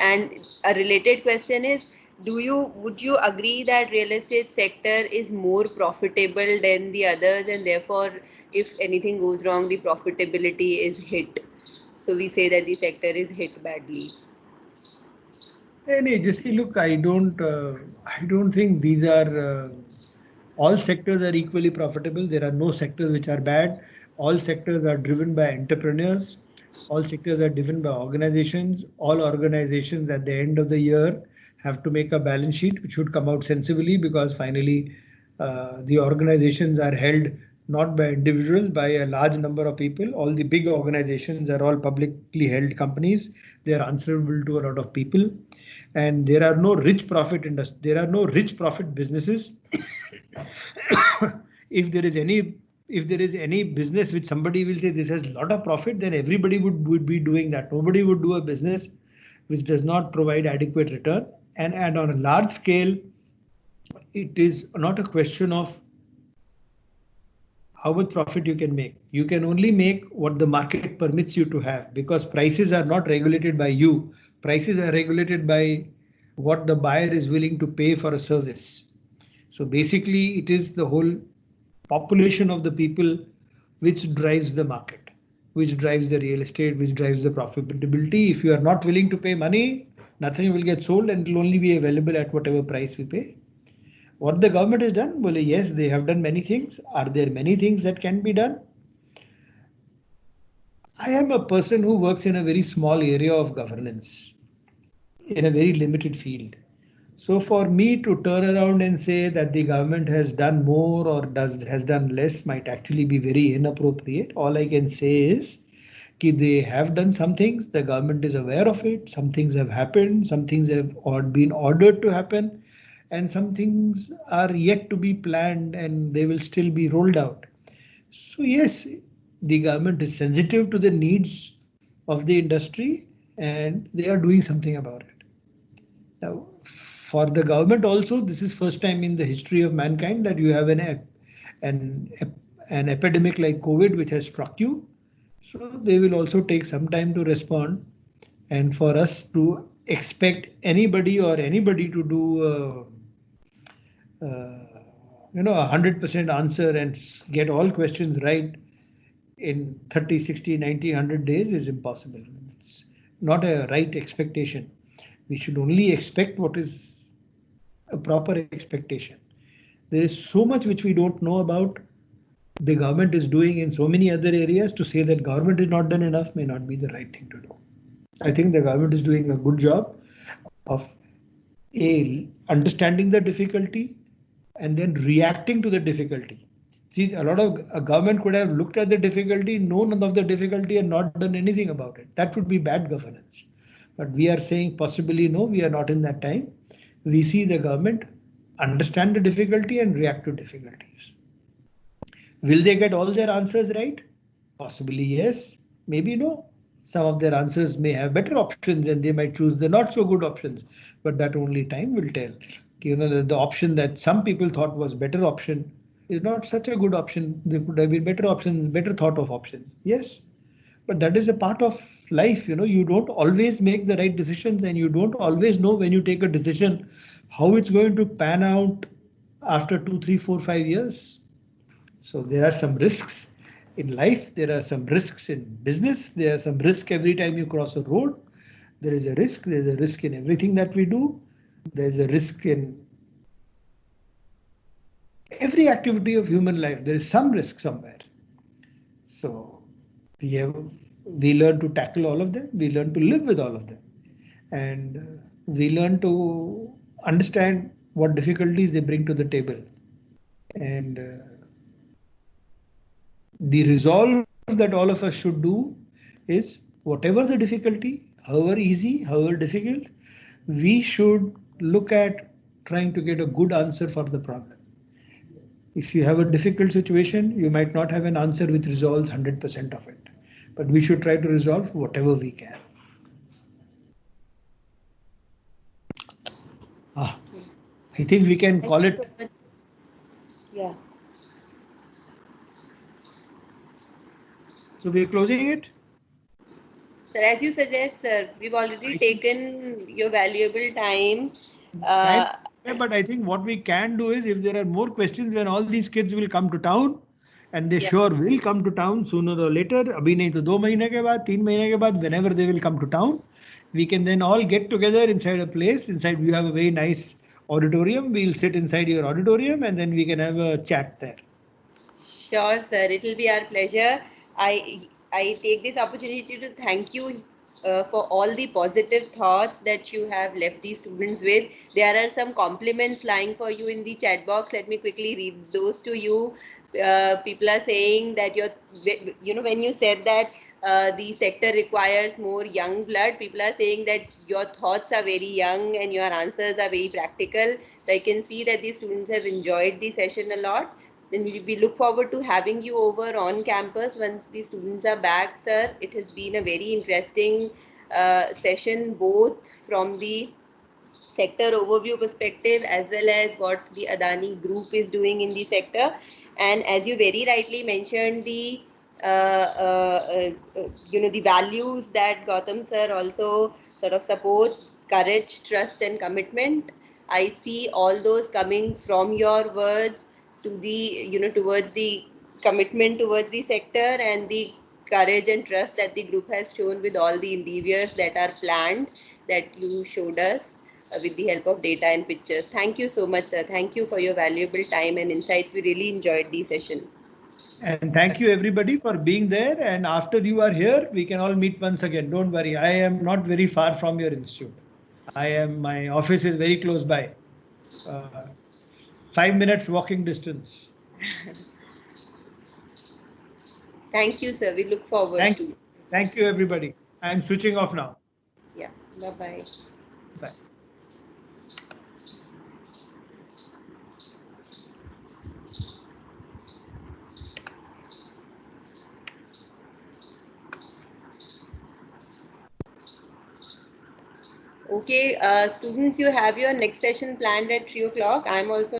And a related question is, would you agree that real estate sector is more profitable than the others, and therefore if anything goes wrong the profitability is hit, so we say that the sector is hit badly? Just look, I don't think these are all sectors are equally profitable. There are no sectors which are bad. All sectors are driven by entrepreneurs. All sectors are driven by organizations. All organizations at the end of the year have to make a balance sheet which should come out sensibly, because finally the organizations are held not by individuals, by a large number of people. All the big organizations are all publicly held companies. They are answerable to a lot of people, and there are no rich profit industry. There are no rich profit businesses. If there is any business which somebody will say this has a lot of profit, then everybody would be doing that. Nobody would do a business which does not provide adequate return. And on a large scale, it is not a question of how much profit you can make. You can only make what the market permits you to have, because prices are not regulated by you. Prices are regulated by what the buyer is willing to pay for a service. So basically, it is the whole population of the people which drives the market, which drives the real estate, which drives the profitability. If you are not willing to pay money, nothing will get sold, and it will only be available at whatever price we pay. What the government has done? Well, yes, they have done many things. Are there many things that can be done? I am a person who works in a very small area of governance, in a very limited field. So for me to turn around and say that the government has done more or has done less might actually be very inappropriate. All I can say is that they have done some things, the government is aware of it, some things have happened, some things have been ordered to happen, and some things are yet to be planned and they will still be rolled out. So yes, the government is sensitive to the needs of the industry and they are doing something about it. Now, for the government also, this is first time in the history of mankind that you have an epidemic like COVID which has struck you. So they will also take some time to respond, and for us to expect anybody to do 100% answer and get all questions right in 30, 60, 90, 100 days is impossible. It's not a right expectation. We should only expect what is a proper expectation. There is so much which we don't know about. The government is doing in so many other areas. To say that government is not done enough may not be the right thing to do. I think the government is doing a good job of understanding the difficulty and then reacting to the difficulty. See, a lot of a government could have looked at the difficulty, known of the difficulty, and not done anything about it. That would be bad governance. But we are saying possibly no, we are not in that time. We see the government understand the difficulty and react to difficulties. Will they get all their answers right? Possibly yes, maybe no. Some of their answers may have better options and they might choose the not so good options, but that only time will tell. You know, the option that some people thought was better option is not such a good option. There could have been better options, better thought of options. Yes, but that is a part of life. You know, you don't always make the right decisions and you don't always know when you take a decision how it's going to pan out after 2, 3, 4, 5 years. So there are some risks in life. There are some risks in business. There are some risk every time you cross a road. There is a risk. There is a risk in everything that we do. There is a risk in every activity of human life. There is some risk somewhere. So we learn to tackle all of them. We learn to live with all of them. And we learn to understand what difficulties they bring to the table. And the resolve that all of us should do is whatever the difficulty, however easy, however difficult, we should look at trying to get a good answer for the problem. If you have a difficult situation, you might not have an answer which resolves 100% of it, but we should try to resolve whatever we can. I think we can call it. Yeah. So we're closing it? Sir, as you suggest, sir, we've already taken your valuable time. But I think what we can do is, if there are more questions, when all these kids will come to town, and they sure will come to town sooner or later, abhi nahi to 2 mahine ke baad, 3 mahine ke baad, whenever they will come to town, we can then all get together inside a place. Inside we have a very nice auditorium. We'll sit inside your auditorium and then we can have a chat there. Sure, sir. It will be our pleasure. I take this opportunity to thank you for all the positive thoughts that you have left the students with. There are some compliments lying for you in the chat box. Let me quickly read those to you. People are saying that when you said that the sector requires more young blood, people are saying that your thoughts are very young and your answers are very practical. So I can see that the students have enjoyed the session a lot. Then we look forward to having you over on campus once the students are back, sir. It has been a very interesting session, both from the sector overview perspective as well as what the Adani group is doing in the sector. And as you very rightly mentioned, the the values that Gautam sir also sort of supports: courage, trust, and commitment. I see all those coming from your words to the towards the commitment towards the sector and the courage and trust that the group has shown with all the endeavors that are planned that you showed us with the help of data and pictures. Thank you so much, sir. Thank you for your valuable time and insights. We really enjoyed the session. And thank you everybody for being there. And after you are here, we can all meet once again. Don't worry. I am not very far from your institute. My office is very close by. 5 minutes walking distance. Thank you, sir. We look forward to. Thank you, everybody. I'm switching off now. Yeah. Bye-bye. Bye. Okay, students, you have your next session planned at 3 o'clock. I'm also